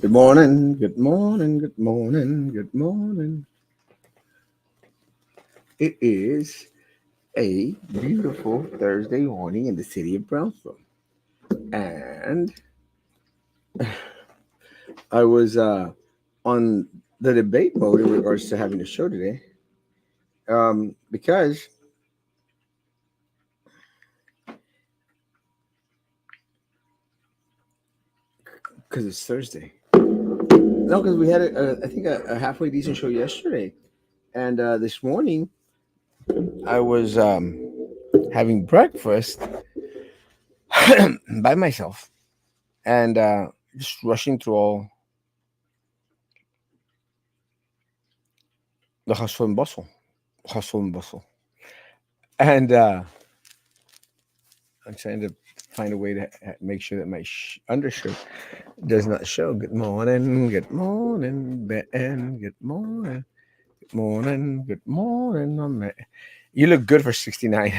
Good morning, good morning, good morning, good morning. It is a beautiful Thursday morning in the city of Brownsville. And I was on the debate mode in regards to having a show today because it's Thursday. No, because we had, I think, a halfway decent show yesterday. And this morning, I was having breakfast by myself and just rushing through all the hustle and bustle. And I'm trying to find a way to make sure that my undershirt does not show. Good morning, Ben. Good morning, good morning, good morning, my man. You look good for 69.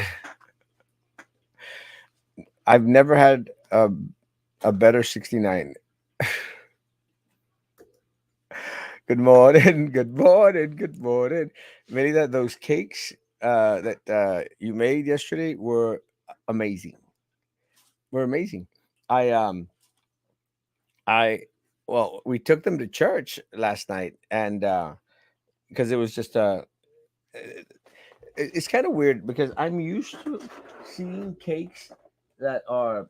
I've never had a better 69. Good morning, good morning, good morning. Many of those cakes that you made yesterday were amazing. Were amazing. I I well, we took them to church last night, and because it was just it's kind of weird because I'm used to seeing cakes that are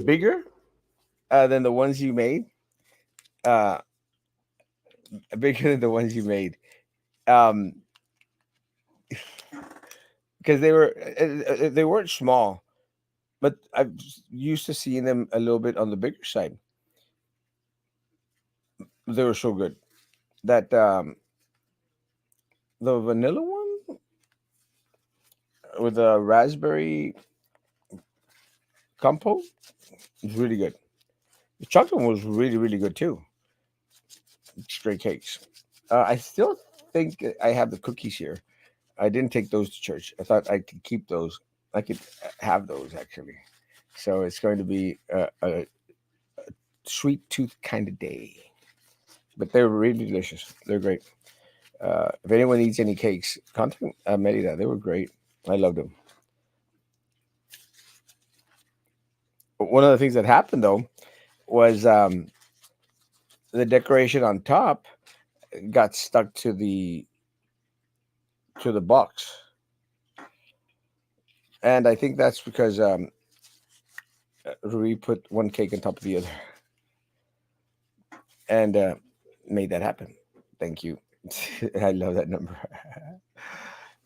bigger than the ones you made, uh, bigger than the ones you made, um, because they weren't small, but I'm used to seeing them a little bit on the bigger side. They were so good that the vanilla one with the raspberry compote was really good. The chocolate one was really, really good too. Straight cakes. I still think I have the cookies here. I didn't take those to church. I thought I could keep those. I could have those actually. So it's going to be a sweet tooth kind of day. But they're really delicious. They're great. If anyone needs any cakes, contact Merida. They were great. I loved them. But one of the things that happened though was the decoration on top got stuck to the box, and I think that's because Rui put one cake on top of the other and made that happen. Thank you. I love that number.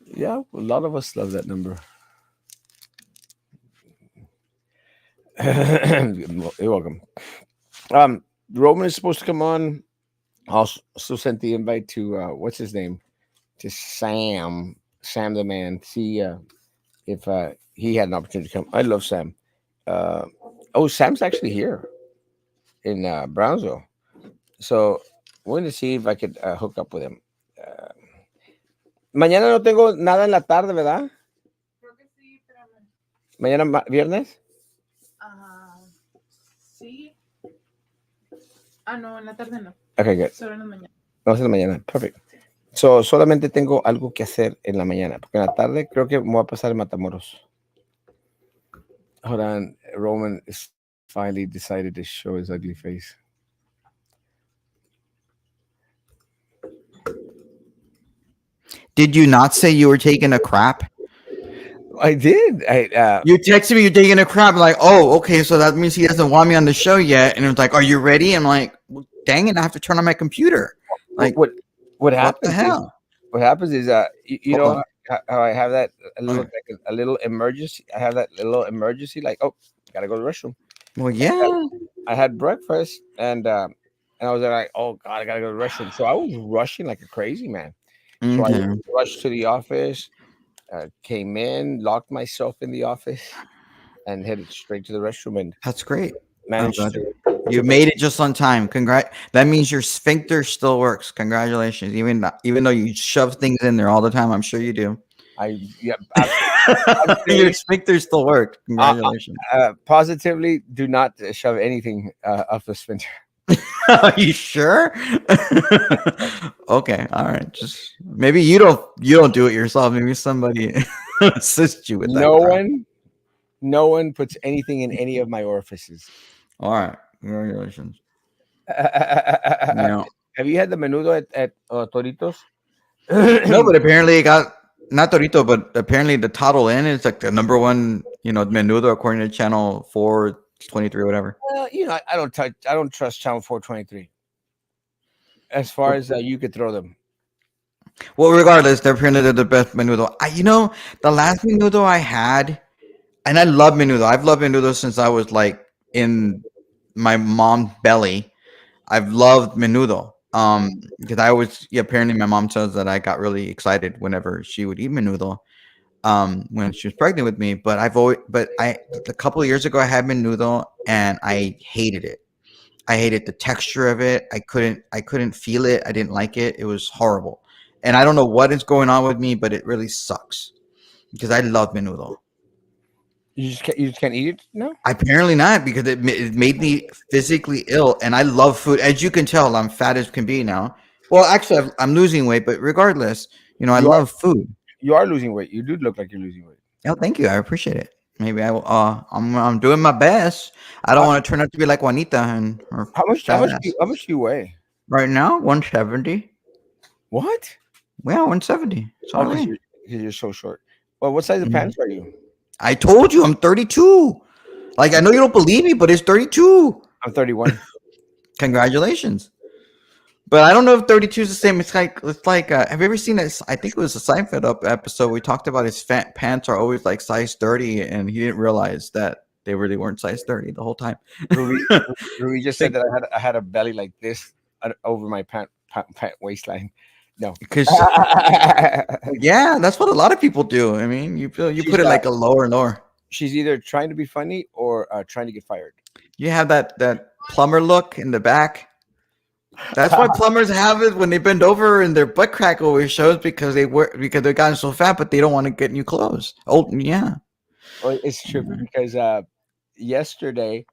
Yeah, a lot of us love that number. You're welcome. Roman is supposed to come on. Also sent the invite to what's his name? To Sam the man. See if he had an opportunity to come. I love Sam. Uh, oh, Sam's actually here in Brownsville. So we're going to see if I could hook up with him. Uh, Mañana no tengo nada en la tarde, ¿verdad? Creo que sí, espérame. Mañana viernes. Ah, sí. Ah, no, en la tarde no. Okay, good. Solo en la mañana. Vamos en la mañana. Perfect. So, solamente tengo algo que hacer en la mañana, porque en la tarde creo que me voy a pasar en Matamoros. Hold on. Roman is finally decided to show his ugly face. Did you not say you were taking a crap? I did. You texted me you're taking a crap. Like, oh, okay, so that means he doesn't want me on the show yet. And it was like, are you ready? I'm like, well, dang it, I have to turn on my computer. Like, what what the happens is hell? what happens is you Hold know on. how I have that a little Okay. like a little emergency. I have that little emergency like, oh, gotta go to the restroom. Well, yeah. I had breakfast and I was like, oh god, I gotta go to the restroom. So I was rushing like a crazy man. So I Okay. rushed to the office, came in, locked myself in the office, and headed straight to the restroom and That's great. I'm managed glad to you make. made it just on time. That means your sphincter still works. Congratulations. Even though you shove things in there all the time, I'm sure you do. Yeah, I'm Your saying, sphincter still works. Congratulations. positively do not shove anything up the sphincter. Are you sure? Okay, all right. Just maybe you don't do it yourself. Maybe somebody assists you with that No crap. one, no one puts anything in any of my orifices. All right, congratulations. Have Yeah. you had the menudo at Toritos? No, but apparently it got not Torito, but apparently the Total Inn is like the number one, menudo according to channel 423, whatever. I don't touch. I don't trust Channel 423 as far as you could throw them. Well, regardless, they're apparently they're the best menudo. The last menudo I had, and I love menudo. I've loved menudo since I was like in my mom's belly. I've loved menudo. Because I always, yeah, apparently my mom says that I got really excited whenever she would eat menudo. When she was pregnant with me. But a couple of years ago I had menudo and I hated it. I hated the texture of it. I couldn't feel it. I didn't like it. It was horrible. And I don't know what is going on with me, but it really sucks because I love menudo. You just can't eat it. No. Apparently not because it made me physically ill, and I love food. As you can tell, I'm fat as can be now. Well, actually, I'm losing weight, but regardless, I You are love food. you are losing weight. You do look like you're losing weight. Oh, thank you. I appreciate it. Maybe I will. I'm doing my best. I don't Uh, want to turn out to be like Juanita and her how much? How fat much? ass. How much do you weigh? Right now, 170. What? Yeah, 170. That's Oh, all I weigh. because you're so short. Well, what size of Mhm. pants are you? I told you I'm 32. Like I know you don't believe me, but it's 32. I'm 31. Congratulations. But I don't know if 32 is the same. It's like have you ever seen this? I think it was a Seinfeld episode. We talked about his fat pants are always like size 30, and he didn't realize that they really weren't size 30 the whole time. Ruby, Ruby just said Think- that I had a belly like this over my pant waistline. No. Because yeah, that's what a lot of people do. I mean, you she's put it like a lower and lower. she's either trying to be funny or trying to get fired. You have that plumber look in the back. That's why plumbers have it when they bend over and their butt crack always shows because they've gotten so fat, but they don't want to get new clothes. Oh yeah. Well, it's trippy because yesterday,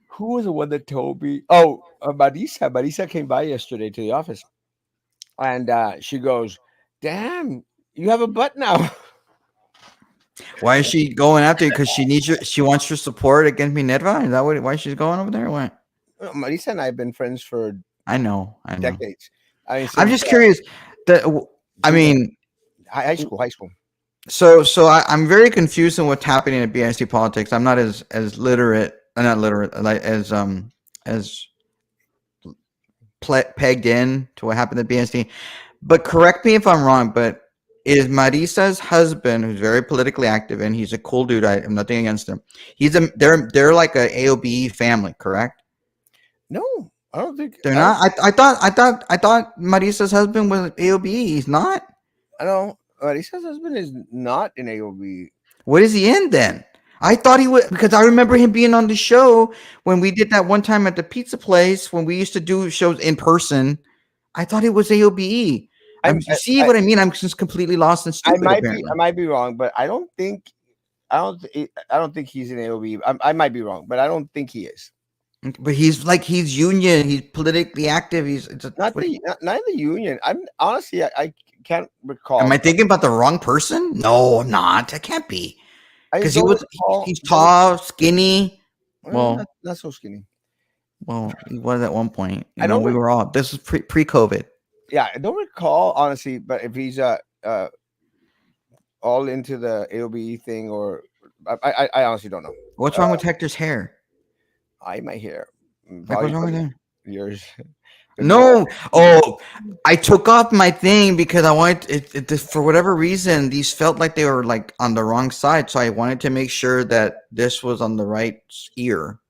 who was the one that told me? Oh, Marisa. Marisa came by yesterday to the office, and she goes, "Damn, you have a butt now." Why is she going after you? Because she wants your support against Minerva. Is that why she's going over there? What? Marisa and I have been friends for I know. decades. I mean, I'm since just curious. That I since mean, high school. High school. I'm very confused in what's happening in BIC politics. I'm not as literate, not literate, like as pegged in to what happened at BSD. But correct me if I'm wrong. But is Marisa's husband, who's very politically active and he's a cool dude? I have nothing against him. They're like a AOBE family, correct? No, I don't think. They're not. I thought Marisa's husband was AOBE. He's not. I know. Marisa's husband is not in AOB. What is he in then? I thought he would because I remember him being on the show when we did that one time at the pizza place when we used to do shows in person. I thought it was AOBE. I'm. You see what I mean? I'm just completely lost and I stupid. might be. Apparently, I might be wrong, but I don't think. I don't think he's in AOB. I might be wrong, but I don't think he is. but he's union. He's politically active. Not in the union. I'm honestly. I can't Am recall. I thinking about the wrong person? No, I'm not. That can't be I because don't recall. he's tall, skinny. Well, not so skinny. he was at one point. I don't. We were all. This was pre-COVID. Yeah, I don't recall honestly. But if he's all into the AOB thing, or I honestly don't know. What's wrong with Hector's hair? I might hear. Like, what's wrong with him? Yours. No. Oh, I took off my thing because I wanted for whatever reason these felt like they were like on the wrong side, so I wanted to make sure that this was on the right ear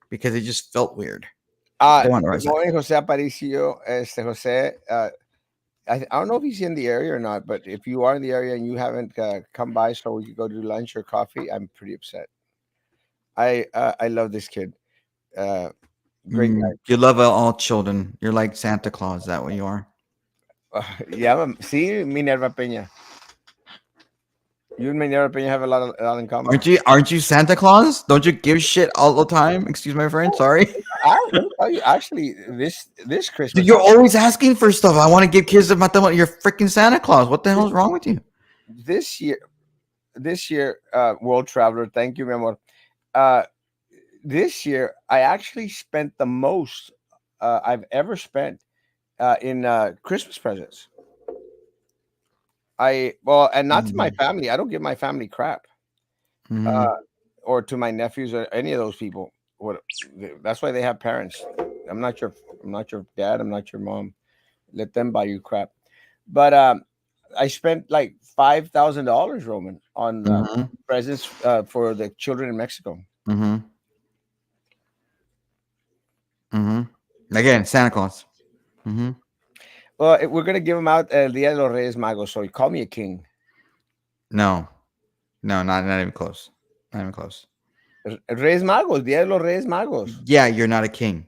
because it just felt weird. They were on the right Good side. morning, Jose Aparicio. Jose, I don't know if he's in the area or not, but if you are in the area and you haven't come by so we could go to lunch or coffee, I'm pretty upset. I love this kid. Great guy. You love all children. You're like Santa Claus. Is that what you are? Yeah, see, Minerva Peña. You and me, in Europe, you have a lot in common. Aren't you Santa Claus? Don't you give shit all the time? Excuse my friend. Oh, Sorry. let me tell you, actually, this Dude, Christmas, you're always asking for stuff. I want to give kids about them. You're freaking Santa Claus. What the hell is wrong with you? this year, world traveler. Thank you, mi amor. Uh, this year, I actually spent the most I've ever spent in Christmas presents. And not to my Mm-hmm. family. I don't give my family crap, Mm-hmm. uh, or to my nephews or any of those people. What? That's why they have parents. I'm not your. I'm not your dad. I'm not your mom. Let them buy you crap. But I spent like $5,000, Roman, on Mm-hmm. presents for the children in Mexico. Mm-hmm. Mm-hmm. Again, Santa Claus. Mm-hmm. Well, we're gonna give them out El Dia de los Reyes Magos, so you call me a king. No, no, not even close. Not even close. Reyes Magos, Dia de los Reyes Magos. Yeah, you're not a king.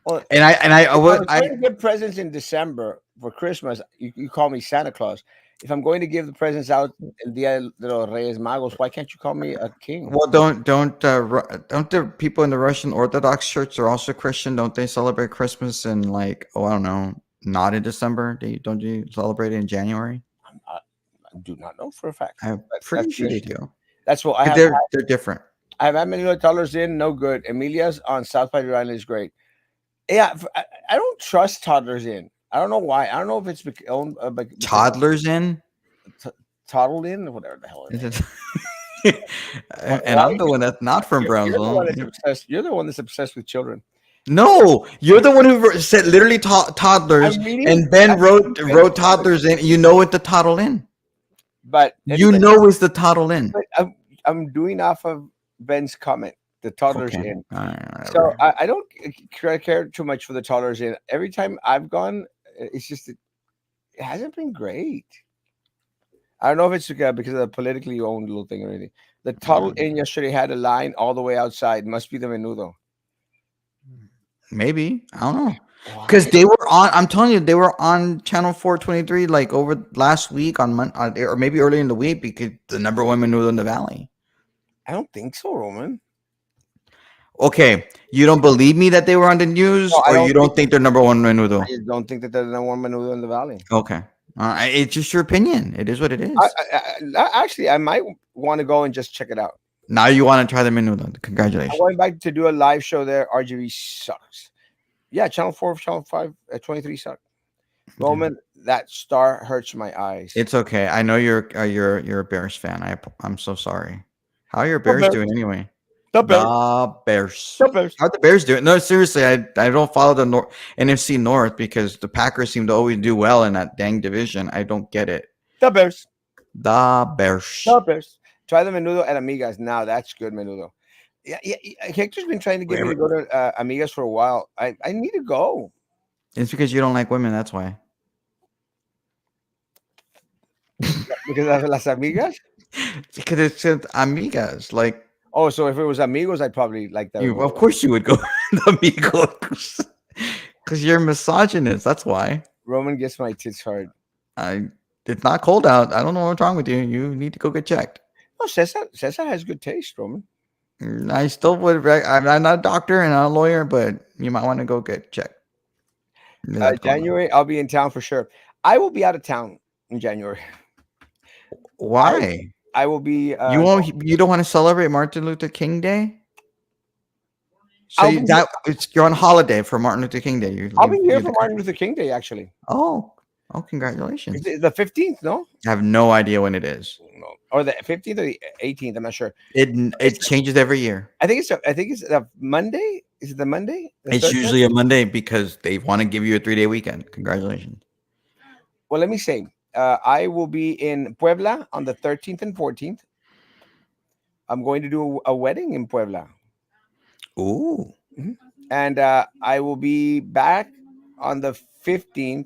Well, And I if I would was I going to give presents in December for Christmas, you call me Santa Claus. If I'm going to give the presents out El Dia de los Reyes Magos, why can't you call me a king? well don't the people in the Russian Orthodox Church are also Christian? Don't they celebrate Christmas in like I don't know, not in December? Don't you celebrate it in January? I do not know for a fact. I'm But that's pretty sure they tradition. do. That's what I have. They're different. I have had many dollars in, no good. Emilia's on South by the Island is great. Yeah, I don't trust toddlers in. I don't know why. I don't know if it's because Toddlers in? t- toddled in or whatever the hell it Is is. it- and Why I'm the one that's not from you're the one Brownsville. that's obsessed. You're the one that's obsessed with children. No, you're the one who said literally toddlers, I'm reading. and Ben I'm reading wrote toddlers in. You know what the toddle in? but You anyway, know it's the toddle in. but I'm doing off of Ben's comment. The toddlers Okay, in. all right, So whatever. I don't care too much for the toddlers in. Every time I've gone, it's just it hasn't been great. I don't know if it's because of the politically owned little thing or anything. The toddle in yesterday had a line all the way outside. Must be the menudo. Maybe I don't know because Why? they were on. I'm telling you, they were on channel 423 like over last week on Monday or maybe earlier in the week because the number one menudo in the valley. I don't think so, Roman. Okay, you don't believe me that they were on the news, No, I or you don't think. don't think they're number one I menudo? just don't think that there's no one menudo in the valley. Okay, it's just your opinion. It is what it I, is. actually, I might want to go and just check it out. Now you want to try the menudo. I Congratulations. went back to do a live show there. RGB sucks. Yeah, Channel 4, Channel 5, 23 suck. Yeah. Roman, that star hurts my eyes. It's okay. I know you're a Bears fan. I'm so sorry. How are your The Bears Bears. doing anyway? The Bears. The Bears. The Bears. How are the Bears doing? No, seriously, I don't follow the NFC North because the Packers seem to always do well in that dang division. I don't get it. The Bears. The Bears. The Bears. Try the menudo at Amigas. Now that's good menudo. Yeah. Hector's been trying to get me to go to Amigas for a while. I need to go. It's because you don't like women. That's why. Because of Las Amigas? Because it's just amigas. Like Oh, so if it was Amigos, I'd probably like that. you, of course, you would go to amigos. Because you're misogynist. That's why. Roman gets my tits hard. It's not cold out. I don't know what's wrong with you. You need to go get checked. Oh, Cesar has good taste, Roman. I still would. I'm not a doctor and not a lawyer, but you might want to go get checked. Yeah, that's going on. January, I'll be in town for sure. I will be out of town in January. Why? I will be. You won't. You don't want to celebrate Martin Luther King Day? So I'll be you're on holiday for Martin Luther King Day. I'll be here for Martin Luther King Day, actually. Oh, congratulations! Is it the 15th, no? I have no idea when it is. No, or the 15th or the 18th. I'm not sure. It changes every year. I think it's a Monday. Is it the Monday? It's usually a Monday because they want to give you a 3-day weekend. Congratulations. Well, let me say, I will be in Puebla on the 13th and 14th. I'm going to do a wedding in Puebla. Ooh. And I will be back on the 15th.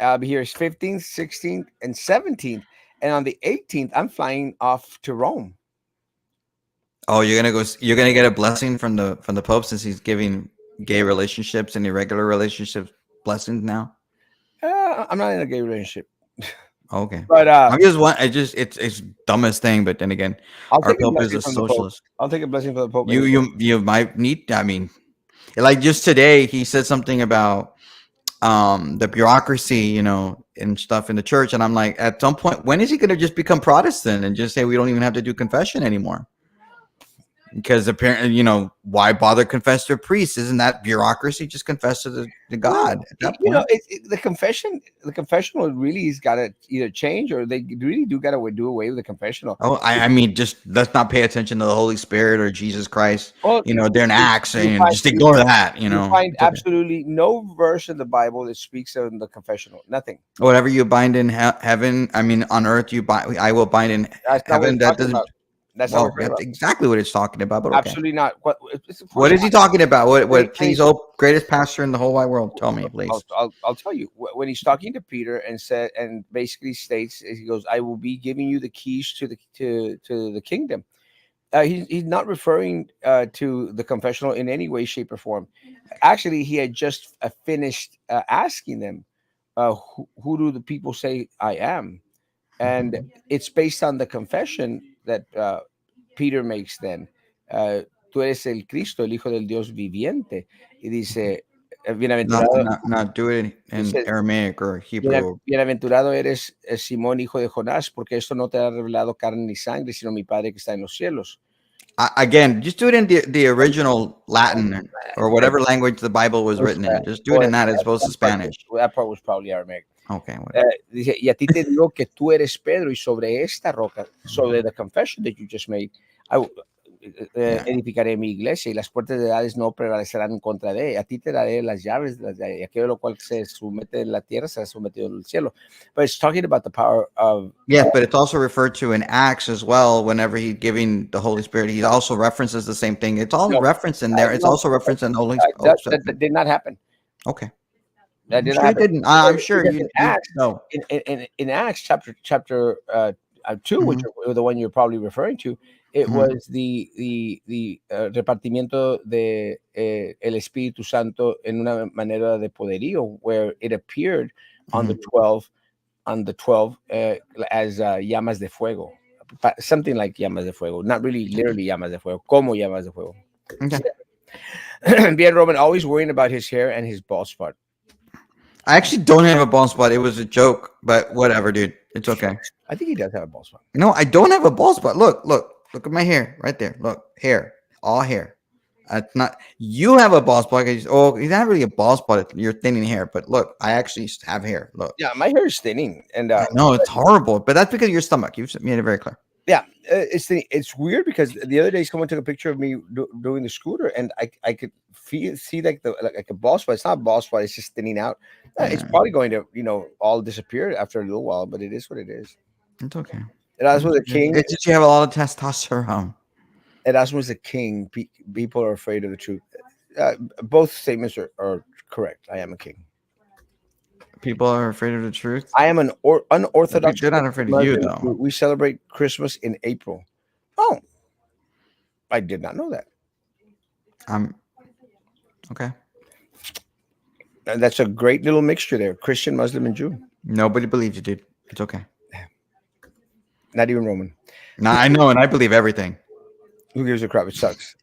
I'll be here 15th, 16th, and 17th. And on the 18th, I'm flying off to Rome. Oh, you're gonna go. You're gonna get a blessing from the Pope since he's giving gay relationships and irregular relationships blessings now. I'm not in a gay relationship. Okay. But I'm just one. I just it's dumbest thing. But then again, I'll our take a Pope is blessing a from the Pope. socialist. I'll take a blessing from the Pope You anyway. you you might need. I mean, like just today, he said something about the bureaucracy, and stuff in the church, and I'm like, at some point, when is he going to just become Protestant and just say we don't even have to do confession anymore? Because apparently, why bother confess to a priest? Isn't that bureaucracy? Just confess to Well, God at that you know, point. the confessional really has got to either change or they really do got to do away with the confessional. Oh, I mean, just let's not pay attention to the Holy Spirit or Jesus Christ. Well, They're in Acts, you and find just ignore that. you find It's okay. absolutely no verse in the Bible that speaks of the confessional. Nothing. Whatever you bind in heaven, I mean, on earth, I will bind in That's not what heaven. it's That talking doesn't. about. That's not what Well, it's talking that's about. exactly what it's talking about. But okay. Absolutely not. It's What funny. is he talking about? What? When, What? when Please, he's, oh, greatest pastor in the whole wide world, tell me, please. I'll tell you when he's talking to Peter and basically states he goes, "I will be giving you the keys to the kingdom." He's not referring to the confessional in any way, shape, or form. Actually, he had just finished asking them, who do the people say I am?" And it's based on the confession that Peter makes then. Uh, Tú eres el Cristo, el Hijo del Dios viviente. Y dice, Not, bienaventurado, not, not do it in dice, Aramaic or Hebrew. Bienaventurado eres Simón, hijo de Jonás, porque esto no te ha revelado carne ni sangre, sino mi Padre que está en los cielos. Again, just do it in the original Latin or whatever language the Bible was written in. Just do it in that as opposed to Spanish. That part was probably Aramaic. Okay, whatever. Dice, y a ti te digo que tú eres Pedro, y sobre esta roca, sobre the confession that you just made, Yeah. edificaré mi iglesia y las puertas de Hades no prevalecerán en contra de ella. A ti te daré las llaves y aquello lo cual se somete en la tierra será sometido en el cielo. But it's talking about the power of Yes, but it's also referred to in Acts as well. Whenever he's giving the Holy Spirit, he also references the same thing. It's all no, referenced in there. It's no, also referenced in the Holy Spirit. Oh, that did not happen. okay. That I'm did not sure it happen. didn't. I'm sure Because you know. in Acts chapter 2, which Mhm, are the one you're probably referring to, it mhm, was the repartimiento de el Espíritu Santo en una manera de poderío, where it appeared on the mhm. 12 as llamas de fuego, something like llamas de fuego, not really literally llamas de fuego, como llamas de fuego. Okay. Bien Roman always worrying about his hair and his bald spot. I actually don't have a bald spot. It was a joke, but whatever, dude. It's okay. I think he does have a bald spot. No, I don't have a bald spot. Look at my hair right there. Look, hair, all hair. It's not. You have a bald spot. Oh, it's not really a bald spot. You're thinning hair, but look, I actually have hair. Look, Yeah, my hair is thinning, and I know it's horrible, but that's because of your stomach. You've made it very clear. yeah, it's weird because the other day someone took a picture of me doing the scooter, and I could see like a bald spot. It's not a bald spot; it's just thinning out. It's Yeah, probably going to all disappear after a little while, but it is what it is. it's okay. Erasmus the king. It's just you have a lot of testosterone. Erasmus the king. People are afraid of the truth. Both statements are correct. I am a king. People are afraid of the truth. I am an unorthodox. They're not afraid of you, Muslim. though. We celebrate Christmas in April. Oh, I did not know that. I'm okay. And that's a great little mixture there: Christian, Muslim, and Jew. Nobody believes you, dude. It's okay. Not even Roman. Nah, I know, and I believe everything. Who gives a crap? It sucks.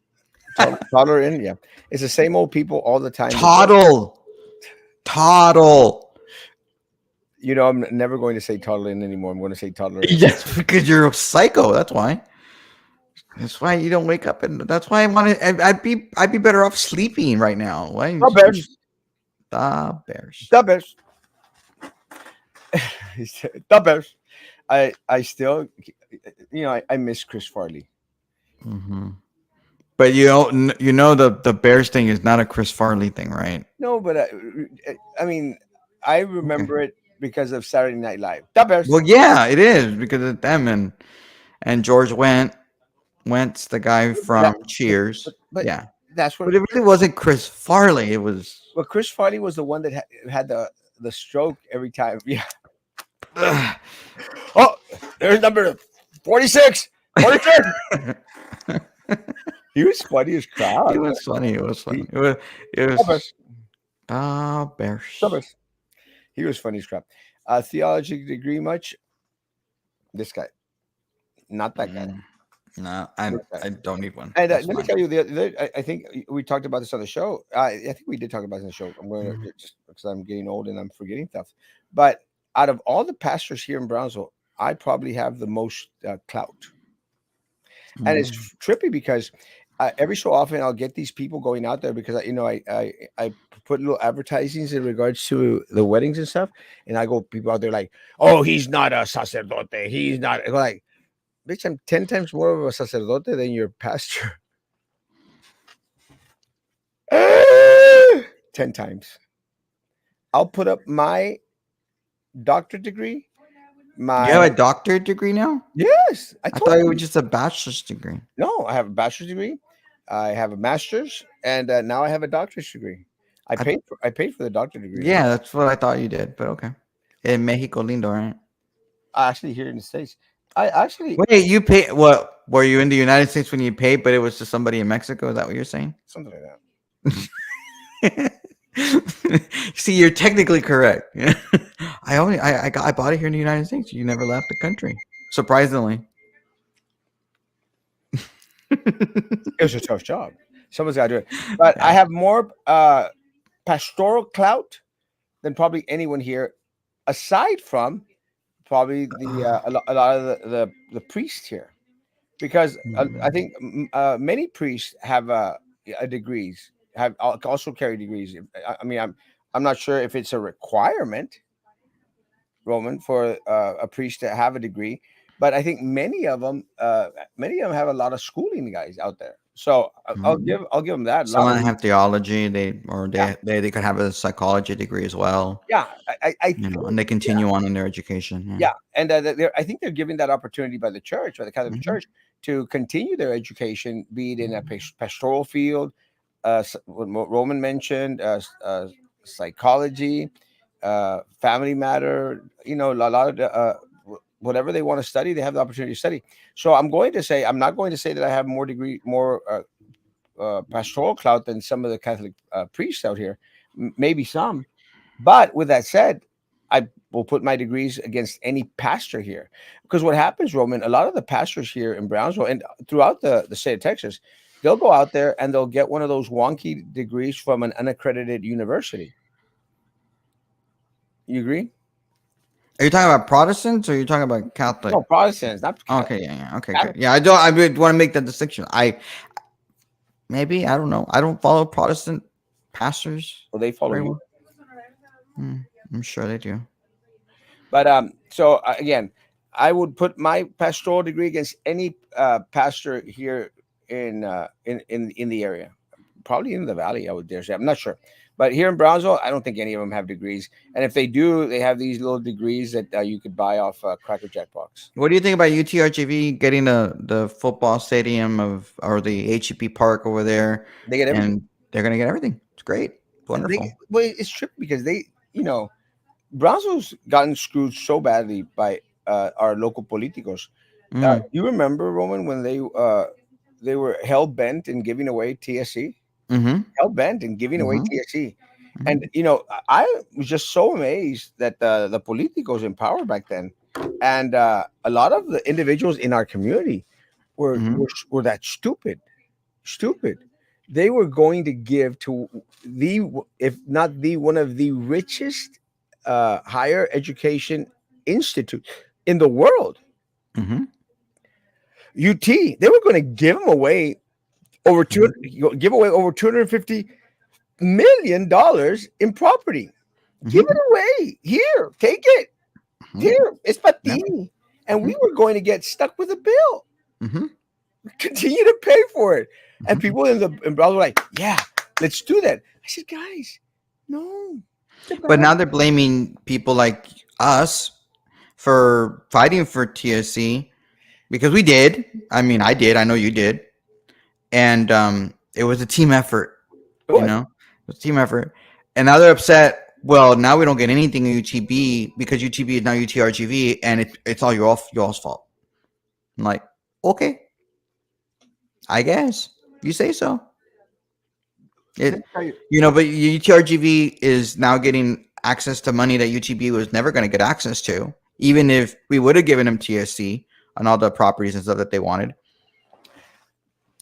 Toddler in, yeah. It's the same old people all the time. Toddle. I'm never going to say toddler in anymore. I'm going to say toddler in. Yes, because you're a psycho. That's why. That's why you don't wake up, and that's why I want to. I'd be better off sleeping right now. Why? The Bears. The Bears. The Bears. The Bears. I still, I miss Chris Farley. Mm-hmm. But the Bears thing is not a Chris Farley thing, right? No, but I mean, I remember it because of Saturday Night Live. The Bears. Well, yeah, it is because of them and George Wentz, the guy from Cheers. But yeah, that's what. but it really wasn't Chris Farley. It was. Well, Chris Farley was the one that had the stroke every time. Yeah. Oh, there's number 46. 46. He was funny as crap. It was funny. It was funny. It was. The Bears. Bears. The Bears. He was funny as crap. Theology degree much? This guy, not that guy. Mm, no, I This guy. I don't need one. And That's let me fine. tell you, I think we talked about this on the show. I think we did talk about this on the show. I'm going Mhm. to just because I'm getting old and I'm forgetting stuff. But out of all the pastors here in Brownsville, I probably have the most clout. And it's Mm. trippy because every so often I'll get these people going out there because I put little advertisings in regards to the weddings and stuff, and I go people out there like, oh, he's not a sacerdote, he's not. I go like, bitch, I'm 10 times more of a sacerdote than your pastor. 10 times. I'll put up my doctorate degree. You have My a doctorate degree now? yes, I I told thought it was you. just a bachelor's degree. No, I have a bachelor's degree. I have a master's, and now I have a doctorate degree. I, I paid for the doctorate degree. yeah, that's what I thought you did, but okay. In Mexico lindo, right? Actually, here in the states, I actually Wait, you pay what? Were you in the United States when you paid, but it was to somebody in Mexico? Is that what you're saying? something like that. See, you're technically correct. I bought it here in the United States. You never left the country, surprisingly. It was a tough job. Someone's got to do it. But I Yeah. have more pastoral clout than probably anyone here, aside from probably a lot of the priests here, because I think many priests have a degrees, have also carry degrees. I mean, I'm not sure if it's a requirement, Roman, for a priest to have a degree, but I think many of them have a lot of schooling guys out there. So Mhm. I'll give them that. A Some lot of of them have theology. They or yeah, they could have a psychology degree as well. yeah. I You know, think and they yeah. continue on in their education. Yeah, and I think they're given that opportunity by the church, by the Catholic Yeah. Church, to continue their education, be it in a pastoral field, what Roman mentioned, psychology, family matter. You know, a lot of whatever they want to study, they have the opportunity to study. So I'm going to say, I'm not going to say that I have more pastoral clout than some of the Catholic priests out here. Maybe some, but with that said, I will put my degrees against any pastor here. Because what happens, Roman, a lot of the pastors here in Brownsville and throughout the state of Texas, they'll go out there and they'll get one of those wonky degrees from an unaccredited university. You agree? Are you talking about Protestants or are you talking about No, Catholic? Protestants, not Okay, yeah, yeah. Okay, good. Catholic. Yeah, I don't. I would want to make that distinction. I maybe I don't know. I don't follow Protestant pastors Well, they follow very you. well. I'm sure they do. But so again, I would put my pastoral degree against any pastor here in the area, probably in the valley. I would dare say. I'm not sure, but here in Brownsville, I don't think any of them have degrees. And if they do, they have these little degrees that you could buy off Cracker Jack box. What do you think about UTRGV getting the football stadium of or the HEP park over there, They get everything. and they're gonna get everything? It's great, They wonderful. well, it's tricky because Brownsville's gotten screwed so badly by our local politicos. Mm, You remember, Roman, when they were hell bent in giving away TSC, mm-hmm, hell bent in giving away mm-hmm, TSC, mm-hmm, and I was just so amazed that the politicos in power back then, and a lot of the individuals in our community mm-hmm, were that stupid. They were going to give to if not the one of the richest higher education institute in the world, mm-hmm, UT. They were going to give them away mm-hmm, give away over $250 million in property. Give mm-hmm, it away. Here, take it. mm-hmm. Here, it's Yep. patini. And we were going to get stuck with a bill. Mm-hmm, Continue to pay for it. And mm-hmm. people in Brownsville were like, yeah, let's do that. I said, guys, no. It's a But bad now they're blaming people like us for fighting for TSC because we did. I mean, I did. I know you did, and it was a team effort. You what? know, it was a team effort, and now they're upset. Well, now we don't get anything in UTB because UTB is now UTRGV, and it's all y'all's fault. I'm like, okay, I guess you say so. Let me It, tell you, but UTRGV is now getting access to money that UTB was never going to get access to. even if we would have given them TSC on all the properties and stuff that they wanted.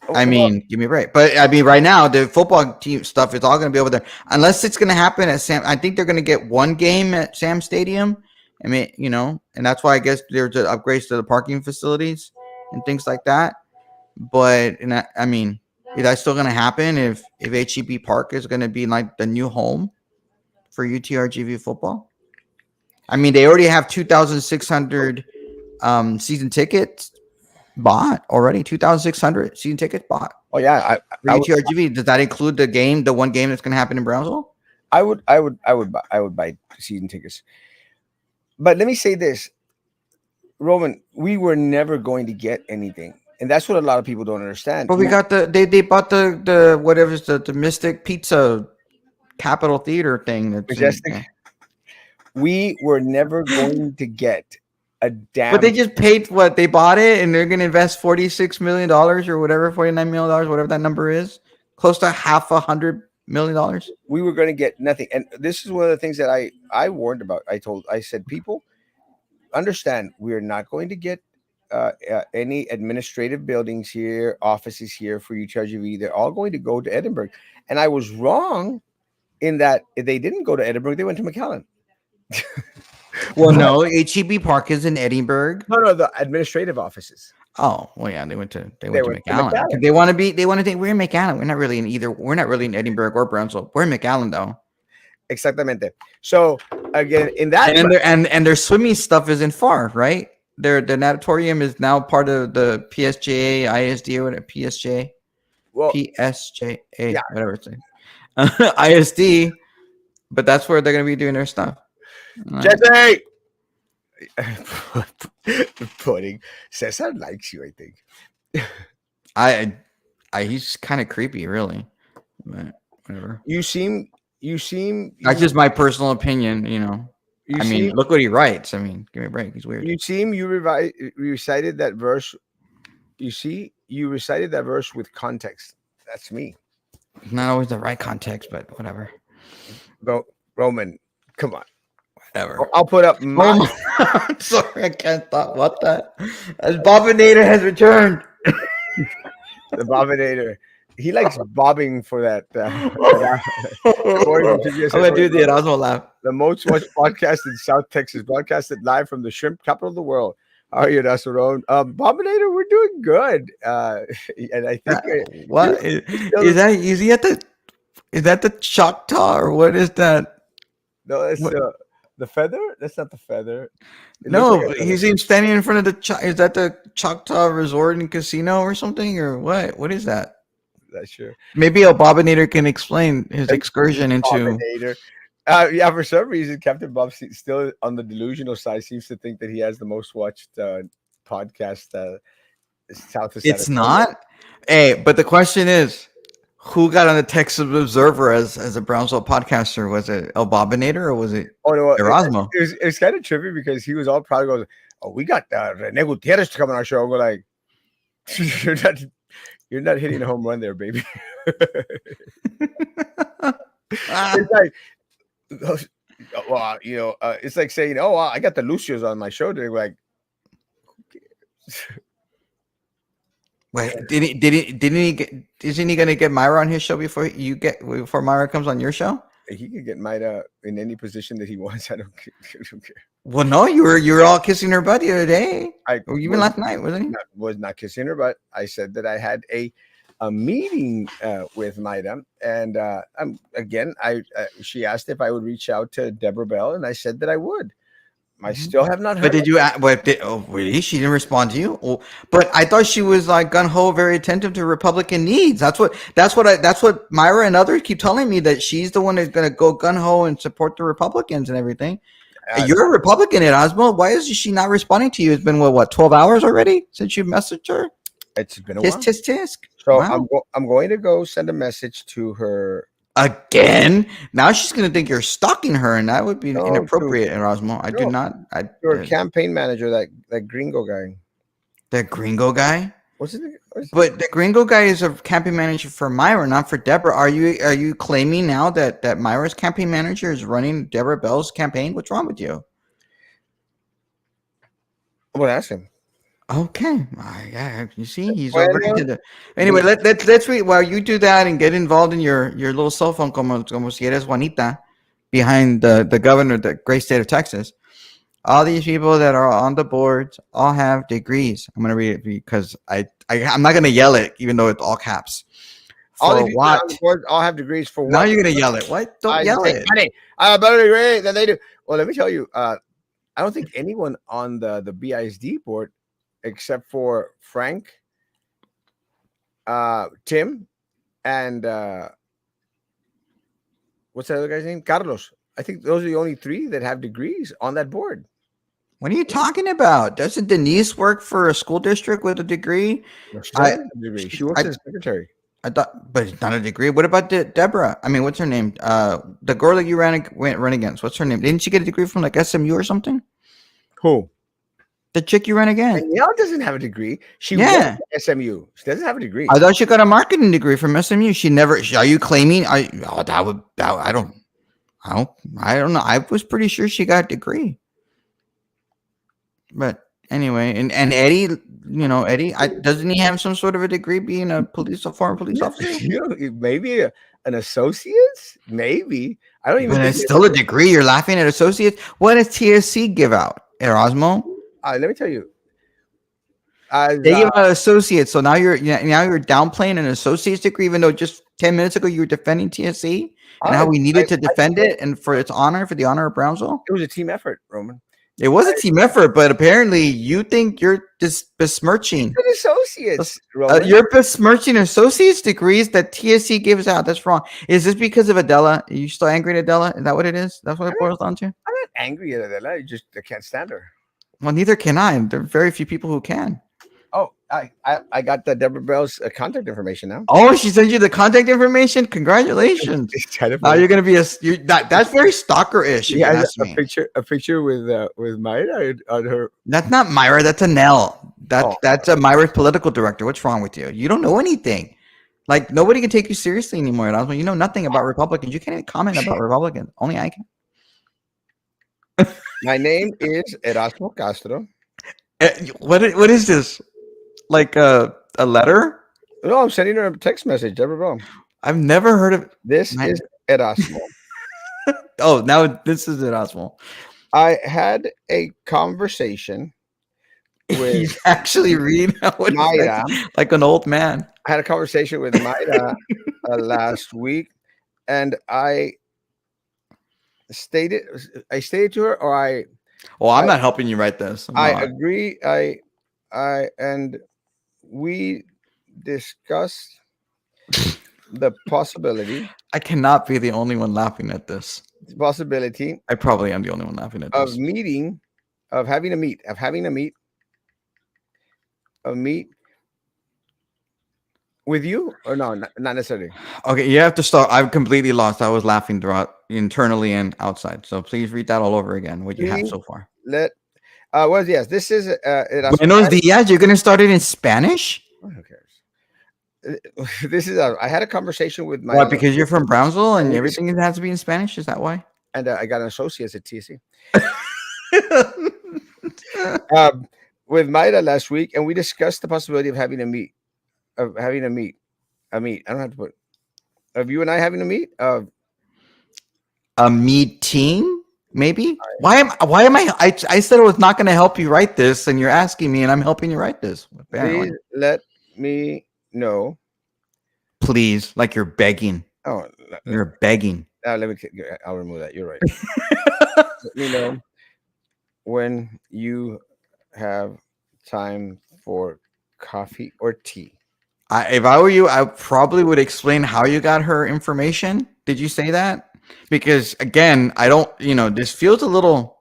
I Well, mean, give me a break. But I mean, right now the football team stuff is all going to be over there, unless it's going to happen at Sam. I think they're going to get one game at Sam Stadium. I mean, and that's why I guess there's upgrades to the parking facilities and things like that. But I mean, is that still going to happen if HEB Park is going to be like the new home for UTRGV football? I mean, they already have 2,600 season tickets bought already. 2,600 season tickets bought. oh yeah, For UTRGV, does that include the one game that's going to happen in Brownsville? I would buy season tickets. But let me say this, Roman, we were never going to get anything, and that's what a lot of people don't understand. But we got they bought the whatever's the Mystic Pizza Capitol Theater thing. That's Majestic. We were never going to get a damn. But they just paid what they bought it, and they're going to invest $46 million or whatever, $49 million, whatever that number is, close to $500 million. We were going to get nothing, and this is one of the things that I warned about. I said, people, understand, we are not going to get any administrative buildings here, offices here for UTRGV. They're all going to go to Edinburgh, and I was wrong in that if they didn't go to Edinburgh, they went to McAllen. Well, no, HEB Park is in Edinburgh. No, the administrative offices. Oh, well, yeah, they went to They McAllen. went to McAllen. They want to think we're in McAllen. We're not really in either. We're not really in Edinburgh or Brownsville. We're in McAllen though. Exactamente. So again, in that, and their swimming stuff isn't far, right? Their natatorium is now part of the PSJA, ISD, or whatever, PSJ, well, PSJA, yeah. whatever it's ISD. But that's where they're going to be doing their stuff. Jesse. Pudding. Cesar likes you, I think. He's kind of creepy, really. But whatever. You seem. That's just my personal opinion, I mean, look what he writes. I mean, give me a break. He's weird. You recited that verse. You recited that verse with context. That's me. Not always the right context, but whatever. Roman, come on. Whatever. I'll put up my. Sorry, I can't stop. What the? As Bobinator has returned. The Bobinator. He likes bobbing for that. I'm gonna do the Erasmo laugh. The most watched podcast in South Texas, broadcasted live from the shrimp capital of the world. How are you, Erasmo? Bobinator, we're doing good. And I think what is that? Is that the Choctaw or what is that? No, that's the feather. That's not the feather. No, he's standing in front of the. Is that the Choctaw Resort and Casino or something or what? What is that? Not sure. Maybe a Bobinator can explain his excursion into. Bobinator. Yeah, for some reason, Captain Bob still on the delusional side seems to think that he has the most watched podcast south of. It's not. Hey, but the question is, who got on the Texas Observer as a Brownsville podcaster? Was it El Bobinator or was it Erasmo? It was kind of trippy because he was all proud. He goes, "Oh, we got Rene Gutierrez to come on our show." We're like, You're not hitting a home run there, baby. It's like, well, it's like saying, "Oh, I got the Lucios on my show." They're like, "Who cares?" Wait, didn't he get? Isn't he gonna get Myra on his show before Myra comes on your show? He could get Myra in any position that he wants. I don't care. Well, no, you were all kissing her butt the other day. Or even last night, wasn't he? Was not kissing her butt. I said that I had a meeting with Myra, and she asked if I would reach out to Deborah Bell, and I said that I would. I still have not heard. But did you? Really? She didn't respond to you. Oh, but I thought she was like gun ho, very attentive to Republican needs. That's what Myra and others keep telling me, that she's the one that's going to go gun ho and support the Republicans and everything. You're a Republican, Erasmo. Why is she not responding to you? It's been what 12 hours already since you messaged her. It's been a while. Tisk. So wow. I'm going to go send a message to her. Again, now she's going to think you're stalking her, and that would be inappropriate, Erasmo. I do not. You're a campaign manager, that gringo guy. The gringo guy? What's it? But the gringo guy is a campaign manager for Myra, not for Deborah. Are you claiming now that Myra's campaign manager is running Deborah Bell's campaign? What's wrong with you? Well, ask him. Okay, yeah, you see, he's already Bueno, did it. Anyway, let's read while you do that and get involved in your little cell phone, como si eres Juanita, behind the governor of the great state of Texas. All these people that are on the boards all have degrees. I'm gonna read it because I'm not gonna yell it, even though it's all caps. all For these people on the what? board all have degrees for Now what? you're gonna yell it. What? Don't I yell make it. money. I have a better degree than they do. Well, let me tell you. I don't think anyone on the BISD board, except for Frank, Tim, and what's that other guy's name? Carlos. I think those are the only three that have degrees on that board. What are you talking about? Doesn't Denise work for a school district with a degree? No, she I, doesn't have a degree. she, She works as a secretary. I thought, but it's not a degree. What about Deborah? I mean, what's her name? The girl that you ran against. What's her name? Didn't she get a degree from like SMU or something? Who? The chick you ran against. Danielle doesn't have a degree. She Yeah. went to SMU. She doesn't have a degree. I thought she got a marketing degree from SMU. She never. Are you claiming? I don't know. I was pretty sure she got a degree. But anyway, and Eddie, Eddie, doesn't he have some sort of a degree being a former police officer? Maybe an associate's. Maybe I don't even But think it's still a degree. You're laughing at associates. What does TSC give out, Erasmo? Let me tell you. As, They give out associates. So now you're downplaying an associate's degree, even though just 10 minutes ago you were defending TSC and how we needed to defend it and for its honor, for the honor of Brownsville. It was a team effort, Roman. It was a team effort, but apparently you think you're just besmirching associates. Roman. you're besmirching associate's degrees that TSC gives out. That's wrong. Is this because of Adela? Are you still angry at Adela? Is that what it is? That's what it boils down to? I'm not angry at Adela. I can't stand her. Well, neither can I. There are very few people who can. Oh, I got the Deborah Bell's contact information now. Oh, she sent you the contact information. Congratulations. It's kind of Now you're gonna be that's very stalker-ish. If you ask me. A picture with Mayra on her. That's not Myra. That's Anel. That's a Myra's political director. What's wrong with you? You don't know anything. Like nobody can take you seriously anymore. You know nothing about Republicans. You can't even comment about Republicans. Only I can. My name is Erasmo Castro. What is this? Like a letter? No, I'm sending her a text message, Deborah Bell. I've never heard of this. Is Erasmo. Oh, now this is Erasmo. I had a conversation with He's actually reading Mayra, like an old man. I had a conversation with Mayra last week, and I stated to her, or I. Well, I'm not helping you write this. I agree. And we discussed the possibility. I cannot be the only one laughing at this. Possibility. I probably am the only one laughing at this. Having a meet with you, or no, not necessarily. Okay, you have to start. I'm completely lost. I was laughing throughout internally and outside. So please read that all over again. What you have so far. Yes, this is Buenos días. You're gonna start it in Spanish? Who cares? This is I had a conversation with my. Why? Because you're from Brownsville and everything has to be in Spanish. Is that why? And I got an associate at TSC. With Mayra last week, and we discussed the possibility of having a meet. I don't have to put. Of you and I having a meet. A meeting. Maybe. Why am I? I said I was not going to help you write this, and you're asking me, and I'm helping you write this. Apparently. Please let me know. Please, like you're begging. Oh, you're begging. I'll remove that. You're right. Let me know when you have time for coffee or tea. If I were you, I probably would explain how you got her information. Did you say that? Because again, I don't, this feels a little,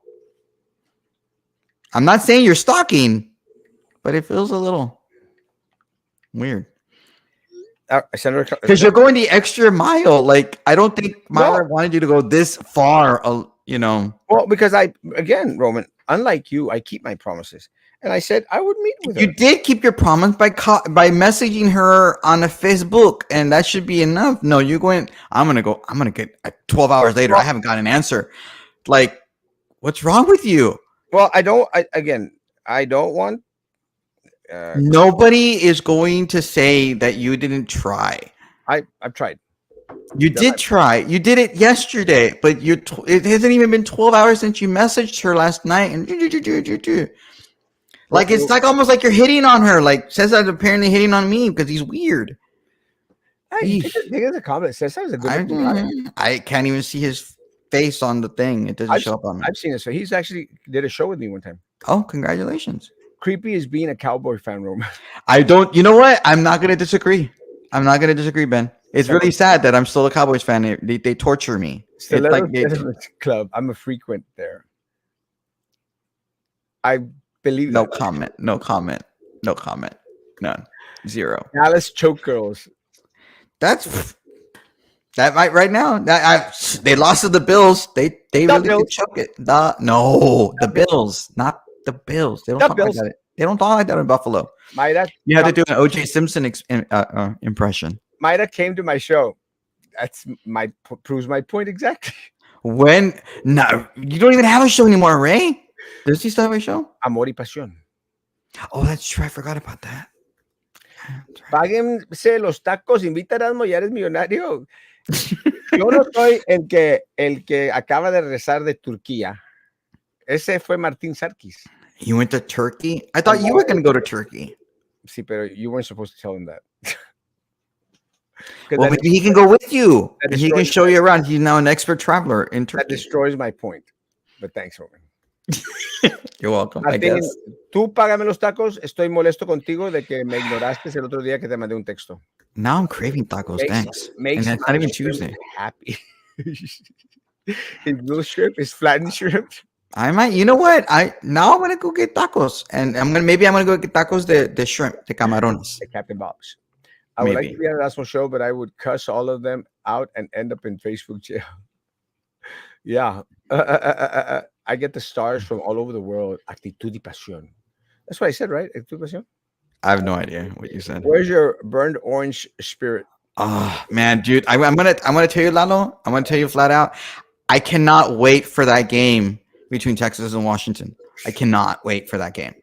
I'm not saying you're stalking, but it feels a little weird. Because you're going the extra mile. Like, I don't think Myra wanted you to go this far, Well, because Roman, unlike you, I keep my promises. And I said I would meet with her. You did keep your promise by messaging her on a Facebook, and that should be enough. No, you're going. I'm gonna get 12 hours later. I haven't got an answer. Like, what's wrong with you? Well, I don't want. Uh, Nobody is going to say that you didn't try. I've tried. You Done did try. You did it yesterday, but it hasn't even been 12 hours since you messaged her last night. And like it's like almost like you're hitting on her. Like Cesar's apparently hitting on me because he's weird. Hey, Eesh. take it as a compliment. Cesar's a good looking guy. I can't even see his face on the thing. It doesn't show up on me. I've seen it. So he's actually did a show with me one time. Oh, congratulations. Creepy is being a Cowboy fan, Roman. I don't. You know what? I'm not going to disagree. I'm not going to disagree, Ben. It's really sad that I'm still a Cowboys fan. They torture me. It's like Club. I'm a frequent there. I believe no that. comment. No comment. No comment. None. Zero. Dallas Choke Girls. That's that right now. They lost to the Bills. They really Bills. could choke it. The Bills, not the Bills. They don't talk Bills. like that. They don't talk like that in Buffalo. Mayra, You have to do an O.J. Simpson impression. Mayra came to my show. That's proves my point exactly. When no, you don't even have a show anymore, Ray. Does he still have a show? Amor y Pasión. Oh, that's true. I forgot about that. Páguense los tacos, invita a Erasmo, ya eres millonario. Yo no soy el que acaba de regresar de Turquía. Ese fue Martín Sarkis. You went to Turkey? I thought you were going to go to Turkey. Sí, pero you weren't supposed to tell him that. Well, maybe he can go with you. He can show you around. He's now an expert traveler in Turkey. That destroys my point. But thanks, Roman. You're welcome. Martín, I guess. Tú págame los tacos. Estoy molesto contigo de que me ignoraste el otro día que te mandé un texto. Now I'm craving tacos. Thanks. And Makes it's not even Tuesday. Happy. His blue shrimp, his flattened shrimp. I might. You know what? I'm gonna go get tacos, and I'm gonna go get tacos de shrimp, de camarones. The Captain Bob's. I would like to be on an Erasmo show, but I would cuss all of them out and end up in Facebook jail. Yeah. I get the stars from all over the world. Actitud y pasión. That's what I said, right? Actitud y pasión. I have no idea what you said. Where's your burned orange spirit? Oh man, dude, I'm gonna tell you, Lalo. I'm gonna tell you flat out. I cannot wait for that game between Texas and Washington. I cannot wait for that game.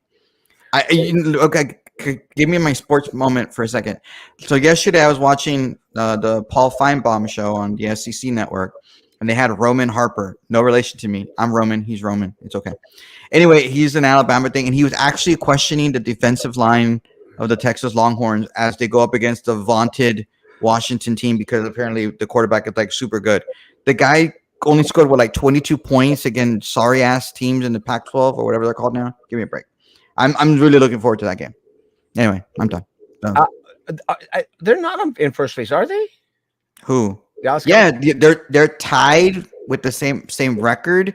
Okay, give me my sports moment for a second. So yesterday I was watching the Paul Feinbaum show on the SEC network, and they had Roman Harper. No relation to me. I'm Roman. He's Roman. It's okay. Anyway, he's an Alabama thing, and he was actually questioning the defensive line of the Texas Longhorns as they go up against the vaunted Washington team because apparently the quarterback is like super good. The guy only scored like 22 points against sorry ass teams in the Pac-12 or whatever they're called now. Give me a break. I'm really looking forward to that game. Anyway, I'm done. They're not in first place, are they? Who? Yeah, they're tied with the same record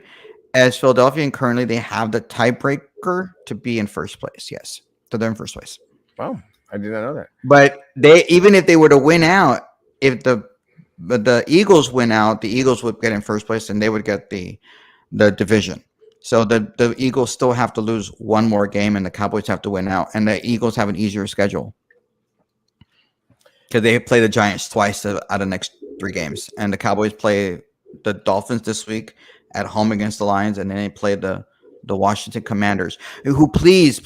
as Philadelphia, and currently they have the tiebreaker to be in first place. Yes, so they're in first place. Wow, I did not know that. But even if they were to win out, if the Eagles win out, the Eagles would get in first place, and they would get the division. So the Eagles still have to lose one more game, and the Cowboys have to win out, and the Eagles have an easier schedule because they play the Giants twice out of the next 3 games, and the Cowboys play the Dolphins this week at home against the Lions, and then they play the Washington Commanders. Who please,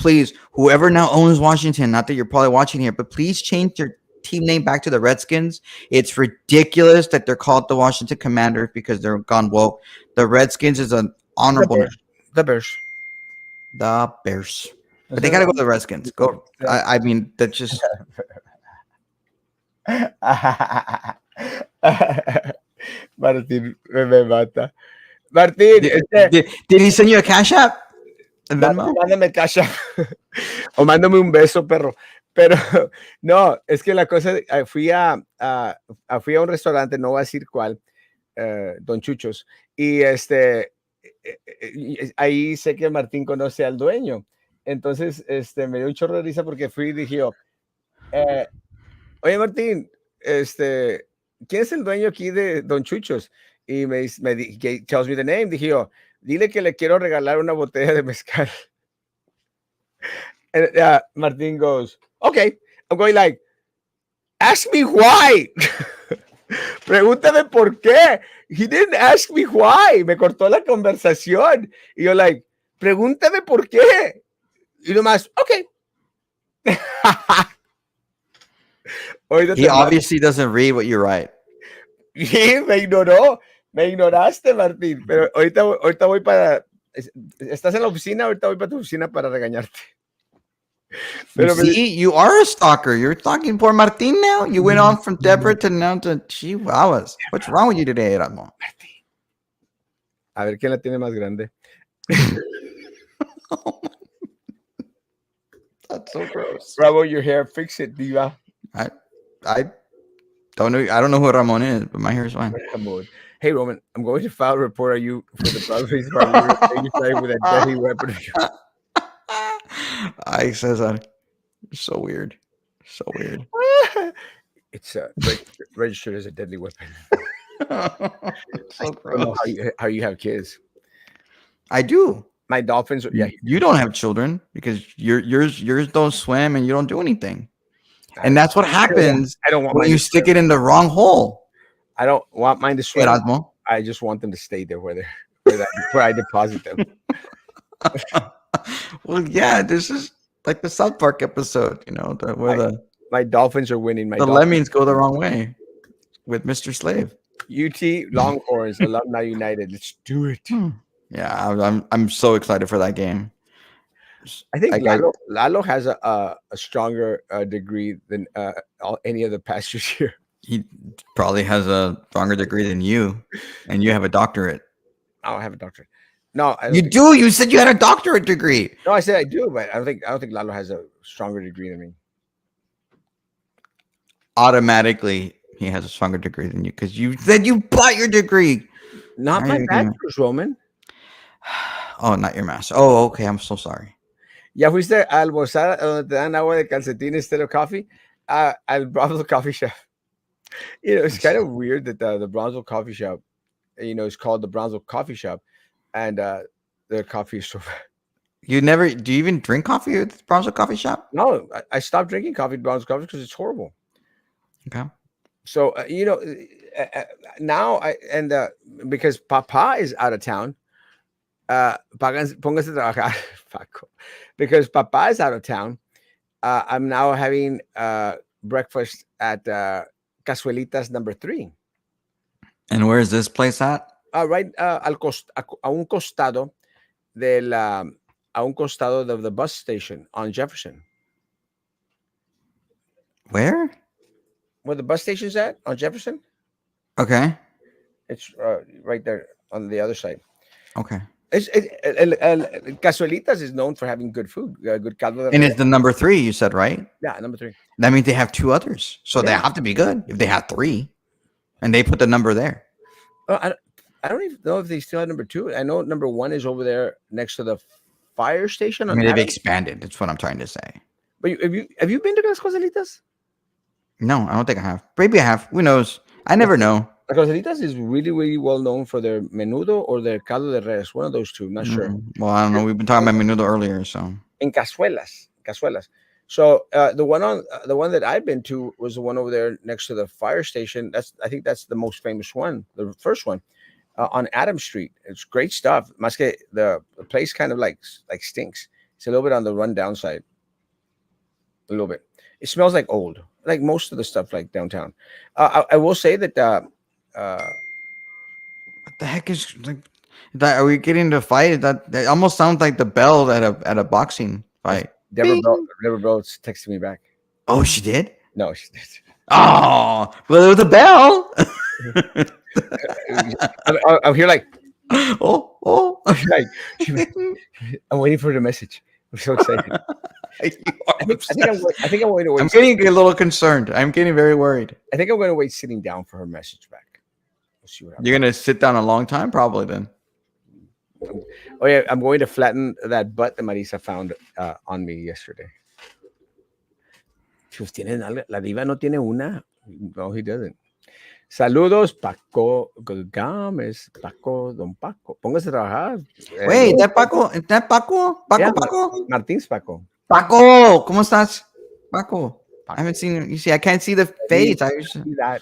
whoever now owns Washington, not that you're probably watching here, but please change their team name back to the Redskins. It's ridiculous that they're called the Washington Commanders because they're gone woke. The Redskins is an honorable name. The Bears. The Bears. But they got to go to the Redskins. Go. I mean, that's just. Martín me mata. Martín, did he send you a cash app? Mándame cash app. O mándame un beso, perro. Pero no, es que la cosa, fui a un restaurante, no voy a decir cuál, Don Chuchos, y ahí sé que Martín conoce al dueño. Entonces, me dio un chorro de risa porque fui y dije, oye Martín, ¿quién es el dueño aquí de Don Chuchos? Y me tells me the name. Dije yo, dile que le quiero regalar una botella de mezcal. And Martín goes, okay. I'm going like, ask me why. Pregúntame por qué. He didn't ask me why. Me cortó la conversación. Y yo like, pregúntame por qué. Y nomás, ok. Ahorita He te mando. obviously doesn't read what you write. Sí, me ignoró. Me ignoraste, Martín. Pero ahorita voy para. Estás en la oficina, ahorita voy para tu oficina para regañarte. You Pero me, see, you are a stalker. You're stalking poor Martin now. You went on from Deborah to now to Chihuahuas. What's wrong with you today, Erasmo? a ver quién la tiene más grande. That's so gross. Bravo, your hair, fix it, diva. I don't know. I don't know who Ramon is, but my hair is fine. Ramon. Hey, Roman, I'm going to file a report on you for the police department. You started with a deadly weapon. Ay, Cesar. So weird. So weird. It's registered as a deadly weapon. So I don't know gross. how you have kids. I do. My dolphins, yeah. You don't have children because yours don't swim and you don't do anything. And that's what happens I don't want when mine you to stick swim. it in the wrong hole. I don't want mine to swim. Erasmo. I just want them to stay there where I deposit them. Well, yeah, this is like the South Park episode, where My dolphins are winning. My the dolphins, lemmings go the wrong way with Mr. Slave. UT Longhorns Alumni United. Let's do it. Yeah, I'm so excited for that game. I think Like, Lalo has a stronger degree than any of the pastors here. he probably has a stronger degree than you, and you have a doctorate. I don't have a doctorate. No, I don't You think- do. You said you had a doctorate degree. No, I said I do, but I don't think Lalo has a stronger degree than me. Automatically, he has a stronger degree than you because you said you bought your degree. Not Why my are you doing it? bachelor's, Roman. Oh, not your master. Oh, okay. I'm so sorry. ¿Ya fuiste a almorzar a donde te dan agua de calcetín instead of coffee? Al Bronzo Coffee Shop. It's kind of weird that the Bronzo Coffee Shop, is called the Bronzo Coffee Shop, and their coffee is so. You never do you even drink coffee at the Bronzo Coffee Shop? No, I stopped drinking coffee at Bronzo Coffee because it's horrible. Okay. So now because Papa is out of town, póngase a trabajar, Paco. Because Papa is out of town, I'm now having breakfast at Casuelitas number 3. And where is this place at? Right a un costado of the bus station on Jefferson. Where? Where the bus station's at on Jefferson? Okay. It's right there on the other side. Okay. Casuelitas is known for having good food, good caldo de And res. it's the number 3, you said, right? Yeah, number 3. That means they have 2 others. So they Yeah. have to be good if they have 3. And they put the number there. I don't even know if they still have number 2. I know number 1 is over there next to the fire station. I On mean, they've Adams. expanded. That's what I'm trying to say. But have you been to Las Casuelitas? No, I don't think I have. Maybe I have. Who knows? I never know. Las Casuelitas is really, really well known for their menudo or their caldo de res. One of those two. I'm not sure. Well, I don't know. We've been talking about menudo earlier, so. In cazuelas. So the one that I've been to was the one over there next to the fire station. I think that's the most famous one, the first one, on Adams Street. It's great stuff. Más que the place kind of like stinks. It's a little bit on the rundown side. A little bit. It smells like old, like most of the stuff like downtown. I will say that What the heck is like? That are we getting into a fight? That almost sounds like the bell at a boxing fight. Deborah Bell's texted me back. Oh, she did. No, she did. Oh, well, it was a bell. I'm here like, oh. like I'm waiting for the message. I'm so excited. I think I'm going to wait. I'm getting a little concerned. I'm getting very worried. I think I'm going to wait sitting down for her message back. We'll see what happens. You're gonna sit down a long time, probably then. Oh yeah, I'm going to flatten that butt that Marisa found on me yesterday. She was, "¿Tiene nalga? La diva no tiene una." No, he doesn't. Saludos, Paco Gómez, Paco, Don Paco. Póngase a trabajar. Wait, that Paco? Is that Paco? Paco, Yeah, Paco? Martín's Paco. Paco, ¿cómo estás? Paco. I haven't seen you. See, I can't see the face. I See that?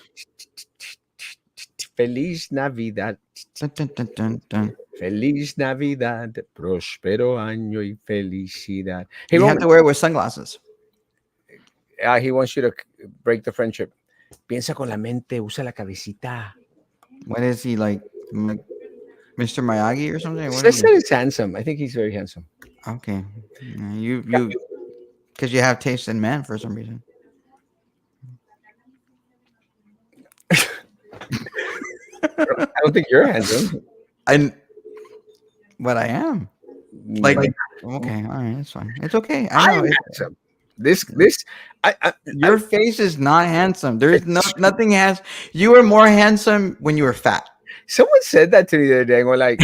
Feliz Navidad. Dun, dun, dun, dun, dun. Feliz Navidad. Prospero año y felicidad. Hey, You have Roman, to wear it with sunglasses. he wants you to break the friendship. Piensa con la mente, usa la cabecita. What is he like? Mr. Miyagi or something? What is Cesar he? is handsome. I think he's very handsome. Okay. Yeah, you because you have taste in men for some reason. I don't think you're handsome. And but I am. Like Like, okay, all right, it's fine. It's okay. I know I'm it. handsome. This, I Your face is not handsome. There's it's, nothing has. You were more handsome when you were fat. someone said that to me the other day. And we're like,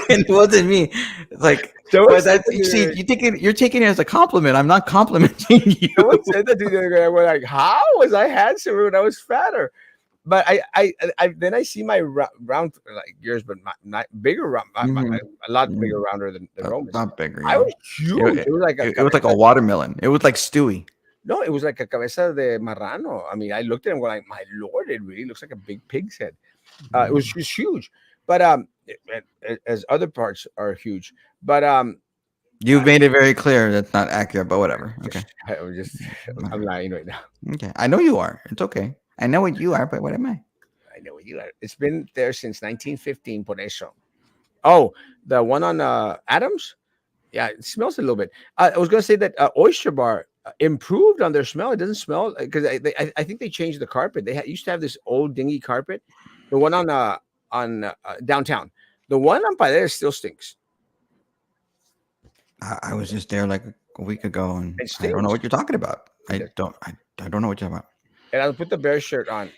It wasn't me. It's like, someone but said that's that to you me the see, other day. you're taking it as a compliment. I'm not complimenting you. Someone said that to me the other day. And we're like, how was I handsome when I was fatter? But I then I see my round like yours, but not bigger round, Mhm. a lot Mhm. bigger rounder than Roman's. Not bigger, I yeah. was huge. It was like a It was like a watermelon. It was like Stewie. no, it was like a cabeza de marrano. I mean, I looked at him going like, my lord, it really looks like a big pig's head. It was just huge, but as other parts are huge, but You've made it very clear that's not accurate, but whatever. Okay. I'm lying right now. Okay. I know you are. It's okay. I know what you are, but what am I? I know what you are. It's been there since 1915. Por eso. Oh, the one on Adams. Yeah, it smells a little bit. I was going to say that Oyster Bar improved on their smell. It doesn't smell because I think they changed the carpet. They used to have this old dingy carpet. The one on downtown. The one on Paredes still stinks. I was just there like a week ago, and It I don't know stinks. what you're talking about. It does. I don't know what you're talking about. And I'll put the Bears shirt on.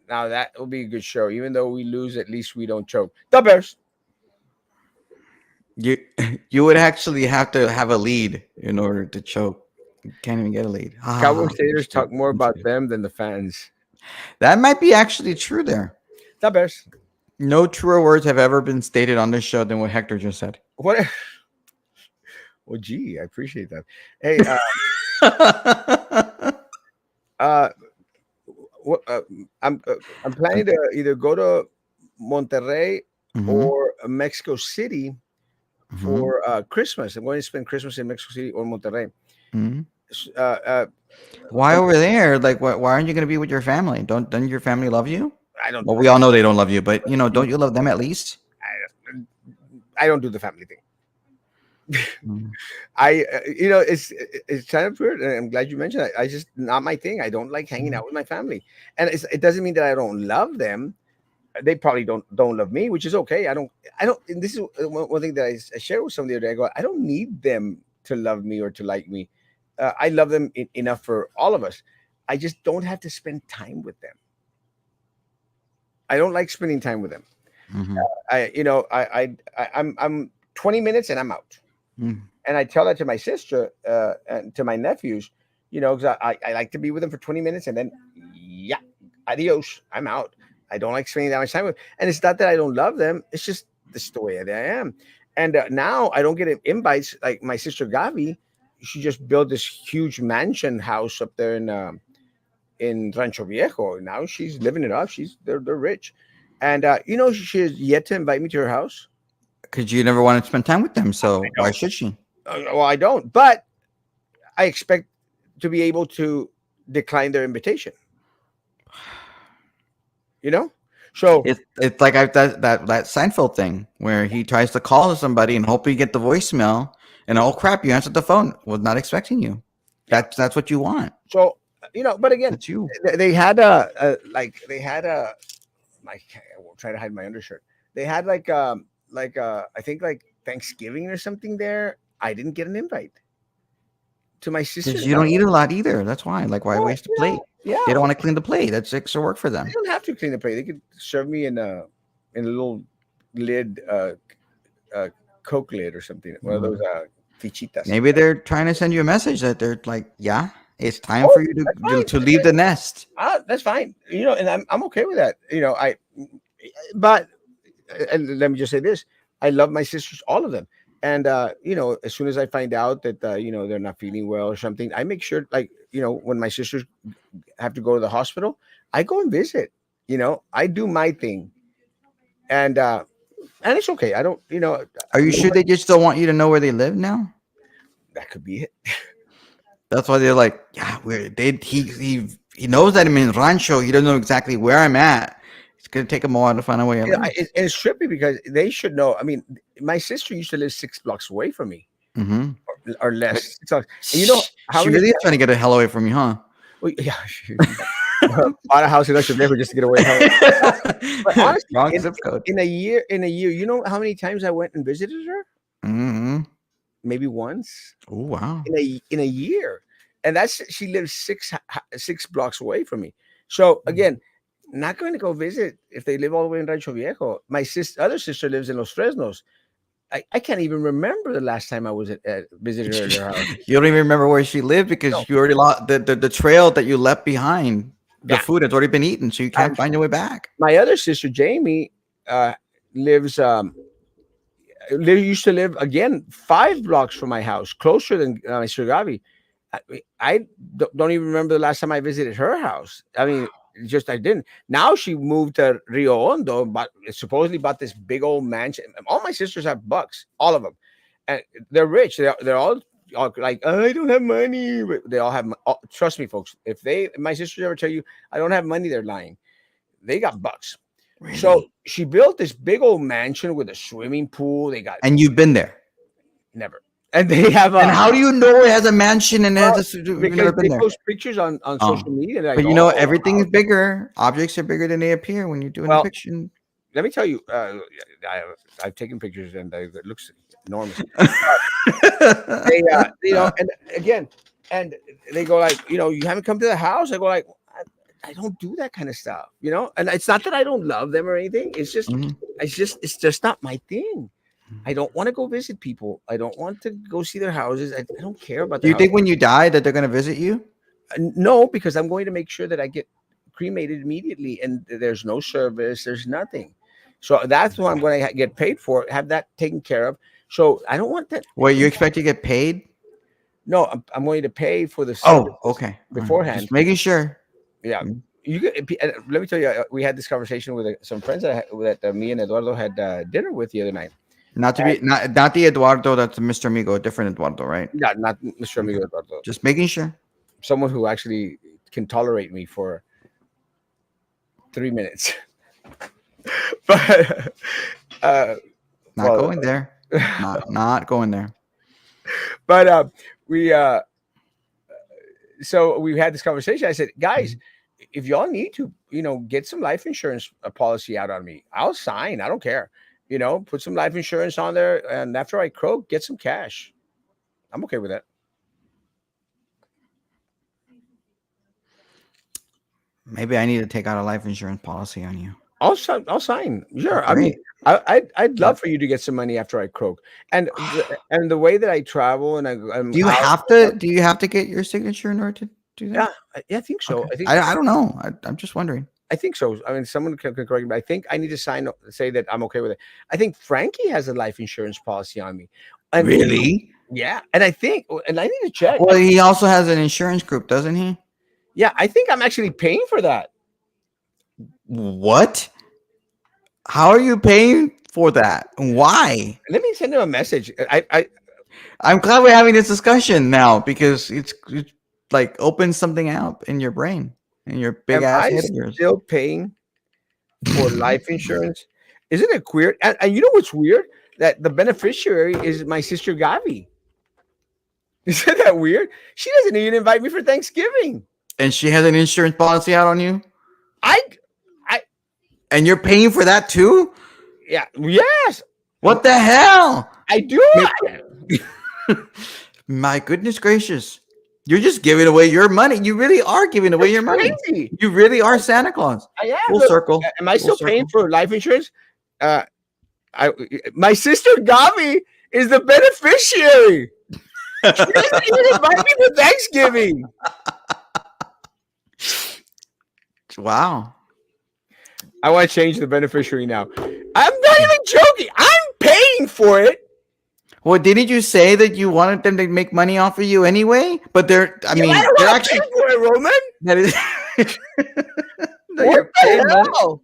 Now that will be a good show. Even though we lose, at least we don't choke. The Bears. You you would actually have to have a lead in order to choke. You can't even get a lead. Cowboy I'm Staters just talk kidding. more I'm just about kidding. them than the fans. That might be actually true there. The Bears. No truer words have ever been stated on this show than what Hector just said. What? Well, gee, I appreciate that. Hey, uh, what, I'm planning to either go to Monterrey Mhm, or Mexico City mhm, for Christmas. I'm going to spend Christmas in Mexico City or Monterrey. mhm. S- Uh, uh, Why over there? Like, why aren't you going to be with your family? Doesn't your family love you? I don't do Well, we all know they don't love you, but that. don't you love them at least? I don't do the family thing. Mm, It's kind of weird. And I'm glad you mentioned it. I just not my thing. I don't like hanging mhm, out with my family, and it doesn't mean that I don't love them. They probably don't love me, which is okay. I don't. And this is one thing that I shared with somebody the other day. I go, I don't need them to love me or to like me. I love them enough for all of us. I just don't have to spend time with them. I don't like spending time with them. mhm, I'm 20 minutes and I'm out. mm. And I tell that to my sister and to my nephews, because I like to be with them for 20 minutes and then, yeah, adios, I'm out. I don't like spending that much time with them. And it's not that I don't love them, it's just this is the way that I am. And now I don't get invites like my sister Gavi. She just built this huge mansion house up there in Rancho Viejo. Now she's living it up. They're rich. And, she has yet to invite me to her house. Because you never wanted to spend time with them, so why should she? Well, I don't, but I expect to be able to decline their invitation. You know, so It's like that Seinfeld thing where he tries to call somebody and hope you get the voicemail, and oh crap, you answered the phone. Was not expecting you. yeah, That's what you want. so but again, That's you. they had a I won't try to hide my undershirt. They had I think like Thanksgiving or something there. I didn't get an invite to my Because sister's you don't house. eat a lot either. That's why. Like, why Well, waste the plate? They yeah, don't want to clean the plate. That's extra work for they them. don't have to clean the plate. They could serve me in a little lid uh Coke lid or something. One of Mm. those fichitas. Maybe they're trying to send you a message that they're like, yeah, it's time Oh, for you that's to fine. to leave the nest. That's fine. And I'm okay with that. But and let me just say this: I love my sisters, all of them. And as soon as I find out that they're not feeling well or something, I make sure, like when my sisters have to go to the hospital, I go and visit. I do my thing, and it's okay. I don't, Are you sure nobody, they just don't want you to know where they live now? that could be it. That's why they're like, yeah, he knows that I'm in Rancho. He doesn't know exactly where I'm at. It's gonna take him a while to find out where I live. It's trippy because they should know. I mean, my sister used to live 6 blocks away from me, Mm-hmm. or less. 6 blocks. And you know how She many? really is trying to get the hell away from you, huh? Well, yeah, bought a house in Usher River just to get away. But honestly, Wrong zip code. in a year, you know how many times I went and visited her? Mm-hmm. Maybe once Oh wow. in a year, and she lives 6 blocks away from me. So again, not going to go visit if they live all the way in Rancho Viejo. My other sister lives in Los Fresnos. I can't even remember the last time I was visited her at her house. You don't even remember where she lived No, because you already lost the trail that you left behind. The yeah. food has already been eaten, so you can't find your way back. My other sister Jamie uh, lives. Used to live again 5 blocks from my house, closer than my Sir Gavi. I don't even remember the last time I visited her house. I mean, just I didn't. Now she moved to Rio Hondo, but supposedly bought this big old mansion. All my sisters have bucks, all of them, and they're rich. They're all like, "Oh, I don't have money. But they all have. Trust me, folks. If my sisters ever tell you I don't have money, they're lying. They got bucks. So Really? she built this big old mansion with a swimming pool. They got And you've been there. never, and they have And how do you know it has a mansion and it well, has a? You've because never been they there. post pictures on Oh, social media. They're like, but oh, everything wow. is bigger. Objects are bigger than they appear when you're doing the Well, picture. let me tell you, I've taken pictures and it looks enormous. And again, and they go like, you haven't come to the house. I go like, I don't do that kind of stuff, and it's not that I don't love them or anything. Mhm. It's just not my thing. I don't want to go visit people. I don't want to go see their houses. I don't care about Do their you house. think when you die that they're gonna visit you? No, because I'm going to make sure that I get cremated immediately, and there's no service, there's nothing. So that's what I'm going to get paid for. Have that taken care of. So I don't want that. Wait, you expect to get paid? No, I'm going to pay for the service Oh, okay. All right. beforehand. Just making sure. Yeah. Mm. Let me tell you, we had this conversation with some friends that me and Eduardo had dinner with the other night. Not to be not the Eduardo that's Mr. Amigo, a different Eduardo, right? Yeah, not Mr. Okay. Amigo Eduardo. Just making sure. Someone who actually can tolerate me for 3 minutes. But Not well, going there. Not going there. but we so we had this conversation. I said, guys, if y'all need to, get some life insurance policy out on me, I'll sign. I don't care. Put some life insurance on there, and after I croak, get some cash. I'm okay with that. Maybe I need to take out a life insurance policy on you. I'll sign. I'll sign. Sure. I mean, Great. I'd love for you to get some money after I croak, and the way that I travel and I'm Do you out. have to? Do you have to get your signature in order to do Yeah, that? I think so. Okay. I think I don't know. I'm just wondering. I think so. I mean, someone can correct me, but I think I need to say that I'm okay with it. I think Frankie has a life insurance policy on me, and Really? yeah, and I need to check. Well, he also has an insurance group, doesn't he? Yeah, I think I'm actually paying for that. What? How are you paying for that? Why? Let me send him a message. I'm glad we're having this discussion now because it's like opens something out in your brain in your big Am ass I head of yours. still paying for life insurance? Isn't it weird? And you know what's weird? That the beneficiary is my sister Gavi. Isn't that weird? She doesn't even invite me for Thanksgiving. And she has an insurance policy out on you, I, and you're paying for that too. yeah, yes, What the hell? I do. My goodness gracious. You're just giving away your money. You really are giving away your money. Crazy. You really are Santa Claus. I am. Full Look, circle. am I Full still paying circle. for life insurance? Uh, my sister Gavi is the beneficiary. She doesn't even invite me for Thanksgiving. Wow. I want to change the beneficiary now. I'm not even joking. I'm paying for it. Well, didn't you say that you wanted them to make money off of you anyway? But I I mean, don't they're want to actually pay for it, Roman. that is So What you're paying money, the hell?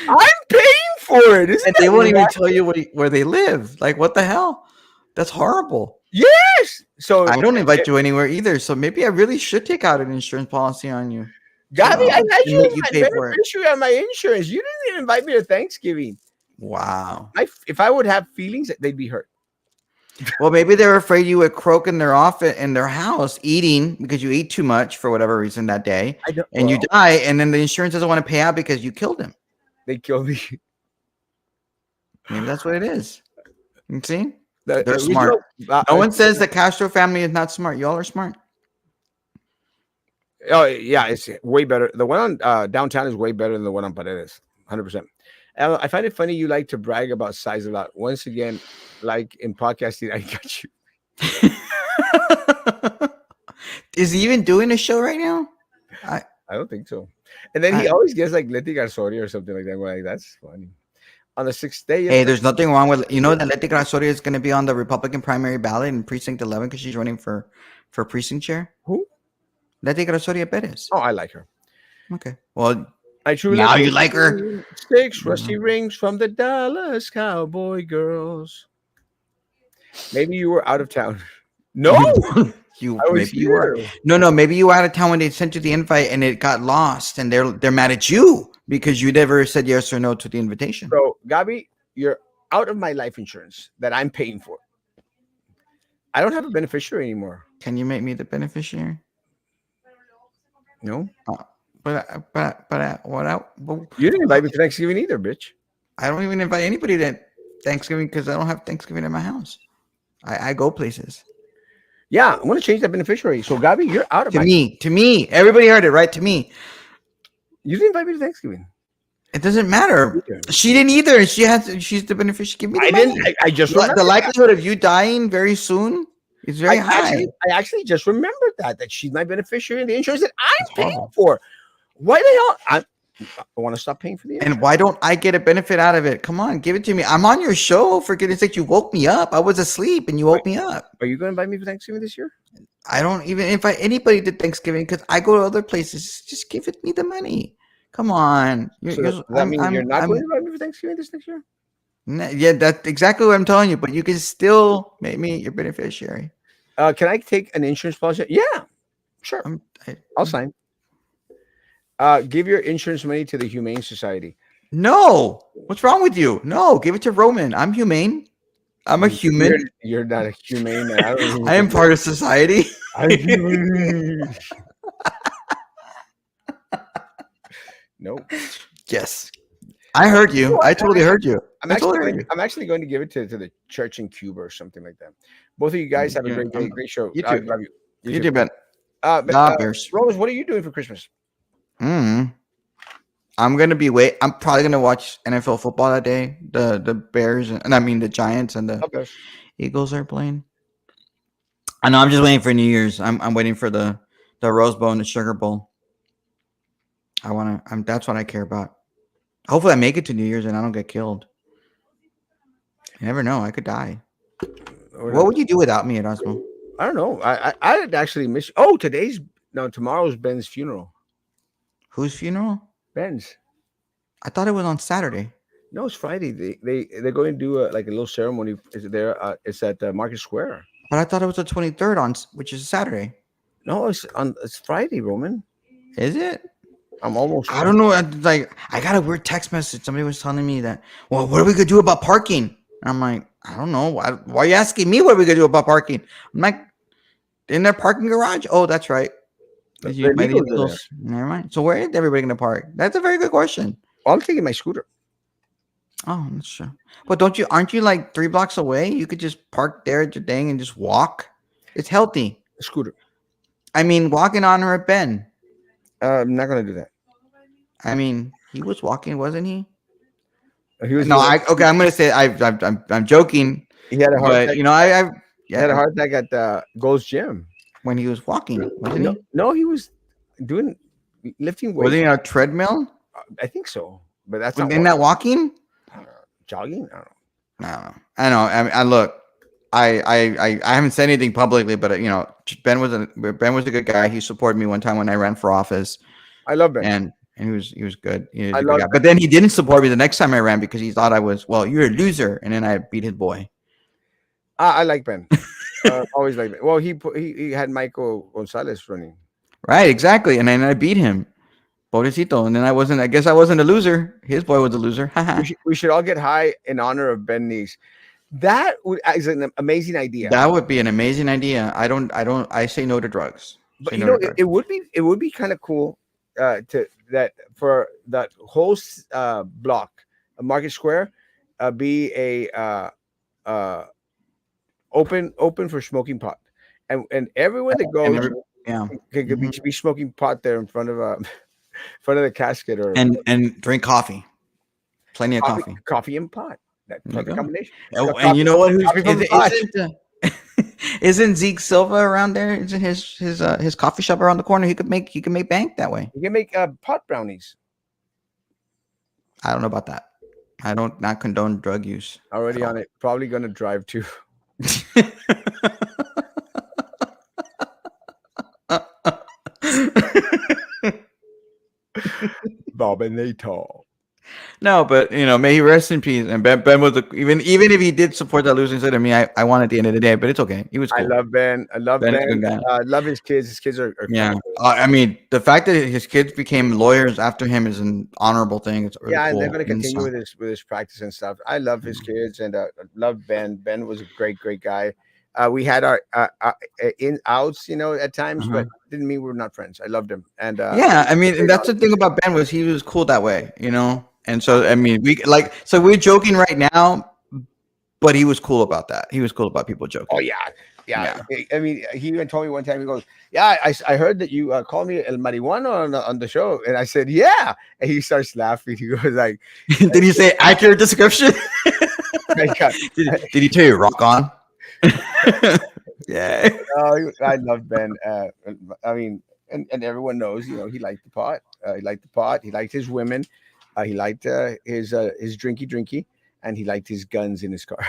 I'm paying for it. Isn't and they that won't even nuts? tell you where they live. Like, what the hell? That's horrible. Yes. So, I don't invite you anywhere either. So maybe I really should take out an insurance policy on you. So Gabby, I had and you make as you my pay for it. beneficiary on my insurance. You didn't even invite me to Thanksgiving. Wow. If I would have feelings, they'd be hurt. Well, maybe they're afraid you would croak in their office in their house eating because you ate too much for whatever reason that day, I don't. and you Well, die, and then the insurance doesn't want to pay out because you killed him. they killed me. Maybe that's what it is. You see, The they're original. smart. No one says the Castro family is not smart. Y'all are smart. Oh yeah, it's way better. The one on downtown is way better than the one on Paredes. 100%. I find it funny you like to brag about size a lot. Once again, like in podcasting, I got you. Is he even doing a show right now? I don't think so. And then he I- always gets like Leti Garsori or something like that. We're like, that's funny. On the sixth day, Hey, there's nothing wrong with that Leti Grasoria is going to be on the Republican primary ballot in precinct 11 because she's running for precinct chair. who? Leti Grasoria Perez. Oh, I like her. Okay. Well, I truly now you like her. 6 rusty rings from the Dallas Cowboy girls. Maybe you were out of town. No, you I was maybe you were. here. No, maybe you were out of town when they sent you the invite and it got lost, and they're mad at you because you never said yes or no to the invitation. So, Gabi, you're out of my life insurance that I'm paying for. I don't have a beneficiary anymore. Can you make me the beneficiary? No, But you didn't invite me to Thanksgiving either, bitch. I don't even invite anybody to Thanksgiving because I don't have Thanksgiving at my house. I go places. Yeah, I'm gonna change that beneficiary. So, Gabi, you're out of To my. me, everybody heard it, right? To me, You didn't invite me to Thanksgiving. it doesn't matter. She didn't either. She's the beneficiary. Give me the I money. didn't. I just The remembered that. likelihood of you dying very soon is very high. I actually just remembered that she's my beneficiary in the insurance that I'm That's paying horrible. for. Why the hell? I want to stop paying for the insurance. And why don't I get a benefit out of it? Come on, give it to me. I'm on your show. For goodness sake, you woke me up. I was asleep and you woke me up. Are you going to invite me for Thanksgiving this year? I don't even invite anybody to Thanksgiving because I go to other places. Just give it me the money. Come on. So does that mean you're not going to invite me for Thanksgiving this next year? Yeah, that's exactly what I'm telling you. But you can still make me your beneficiary. Can I take an insurance policy? Yeah, sure. I'll sign. Give your insurance money to the Humane Society. No. What's wrong with you? No, give it to Roman. I'm humane. I'm a human. You're not a humane man. I am part of society. I'm humane. Nope. Yes. I heard you. I totally heard you. I'm actually going to give it to the church in Cuba or something like that. Both of you guys have a great day, great show. You I too. love you. You too, Ben. Rose, what are you doing for Christmas? I'm gonna be I'm probably gonna watch NFL football that day. The Bears and I mean the Giants and the Eagles are playing. I know. I'm just waiting for New Year's. I'm waiting for the Rose Bowl and the Sugar Bowl. That's what I care about. Hopefully, I make it to New Year's and I don't get killed. You never know. I could die. What would you do without me, Erasmo? I don't know. I'd actually miss. Oh, tomorrow's Ben's funeral. Whose funeral? Ben's. I thought it was on Saturday. No, it's Friday. They're going to do like a little ceremony. It's at Market Square. But I thought it was the 23rd which is Saturday. No, it's Friday, Roman. Is it? I'm almost. I don't know. I got a weird text message. Somebody was telling me that. Well, what are we gonna do about parking? And I'm like, I don't know. Why are you asking me what are we gonna do about parking? I'm like, in their parking garage. Oh, that's right. Never mind. So where is everybody gonna park? That's a very good question. I'm taking my scooter. Oh, that's true. But aren't you like 3 blocks away? You could just park there at your thing and just walk. It's healthy. Scooter. I mean, walk in honor of Ben. I'm not gonna do that. I mean, he was walking, wasn't he? He was. No, I'm gonna say I'm joking. He had a heart attack. I had a heart attack at Gold's Gym when he was walking, wasn't he? No, he was lifting weights. Was he on a treadmill? I think so, but that's not walking. Jogging? I don't know. I know. I look. I haven't said anything publicly, but Ben was a good guy. He supported me one time when I ran for office. I love Ben. And and he was good. He was I a good love guy. But then he didn't support me the next time I ran because he thought I was, well, you're a loser, and then I beat his boy. I like Ben. Always like Ben. Well, he had Michael Gonzalez running. Right, exactly. And then I beat him. Pobrecito. And then I guess I wasn't a loser. His boy was a loser. Haha. We should all get high in honor of Ben Neese. That is an amazing idea. That would be an amazing idea. I say no to drugs. But Say you no know, to drugs. it would be kind of cool to that for that whole block, Market Square, be a open for smoking pot, and everyone that And goes yeah. could be smoking pot there in front of front of the casket or And drink coffee. Plenty of coffee. coffee and pot. That There you perfect go. combination. Oh, Got and you know what? coffee from the pot. Isn't Zeke Silva around there? Isn't his coffee shop around the corner? He could make bank that way. You can make pot brownies. I don't know about that. I don't not condone drug use. Already at on it. Probably gonna drive too. Bobbinator. No, but may he rest in peace. And Ben was even if he did support that losing side of me, I won at the end of the day. But it's okay. He was I cool. love Ben. I love Ben's a Ben. good guy. I love his kids. His kids are Yeah, cool. I mean, the fact that his kids became lawyers after him is an honorable thing. It's really Yeah, cool. and they're going to And continue so- with his practice and stuff. I love his kids and I love Ben. Ben was a great guy. We had our in outs, at times, but didn't mean we were not friends. I loved him, and yeah, I mean, and that's the thing about Ben was he was cool that way, And so I mean, we're joking right now, but he was cool about that. He was cool about people joking. Oh yeah. I mean, he even told me one time. He goes, "Yeah, I heard that you called me El Marihuana on the show," and I said, "Yeah," and he starts laughing. He goes like, Did he say accurate description? like, did he tell you rock on? Yeah. I love Ben. I mean, and everyone knows, he liked the pot. He liked the pot. He liked his women. He liked his drinky, and he liked his guns in his car.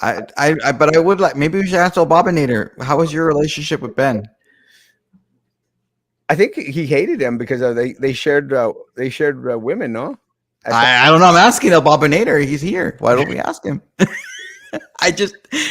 But I would like maybe we should ask Obabinator. How was your relationship with Ben? I think he hated him because they shared women. No, I don't know. I'm asking Obabinator. He's here. Why don't we ask him?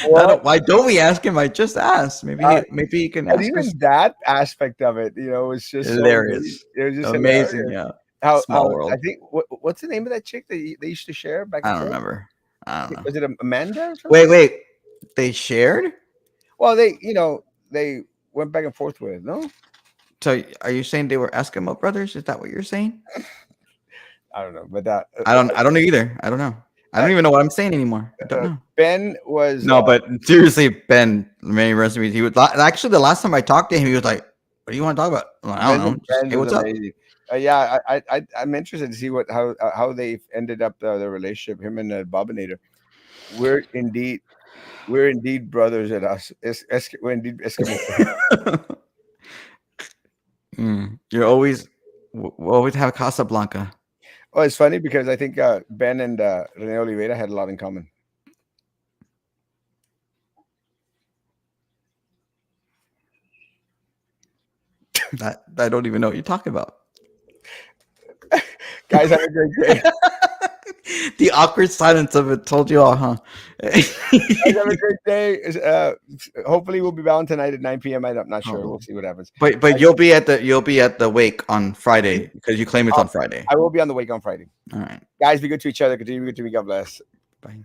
Why don't we ask him? I just asked. Maybe he can and ask even us. that aspect of it, was just Hilarious. It was just Amazing. hilarious. Yeah. Small world. I think what's the name of that chick that they used to share back? I don't remember. I don't know. Was it Amanda? Or something? Wait. They shared? Well, they went back and forth with it. No, So are you saying they were Eskimo brothers? Is that what you're saying? I don't know, but that I don't know either. I don't know. I don't even know what I'm saying anymore. I don't know. Ben was No, but seriously, Ben, many recipes. He was actually the last time I talked to him, he was like, "What do you want to talk about?" I'm like, I don't know. Just, Ben hey, was what's up? amazing. Yeah, I'm interested to see how they ended up the relationship. Him and Bobinator. We're indeed brothers at us. We're indeed Eskimo. You're always we always have Casablanca. Oh, it's funny because I think Ben and Rene Oliveira had a lot in common. That I don't even know what you're talking about. Guys, have a great day. The awkward silence of it told you all, huh? Guys, have a great day. Hopefully, we'll be bound tonight at 9 p.m. I'm not sure. We'll see what happens. But you'll be at the wake on Friday because you claim it's on Friday. I will be on the wake on Friday. All right. Guys, be good to each other. Continue to be good to me. God bless. Bye.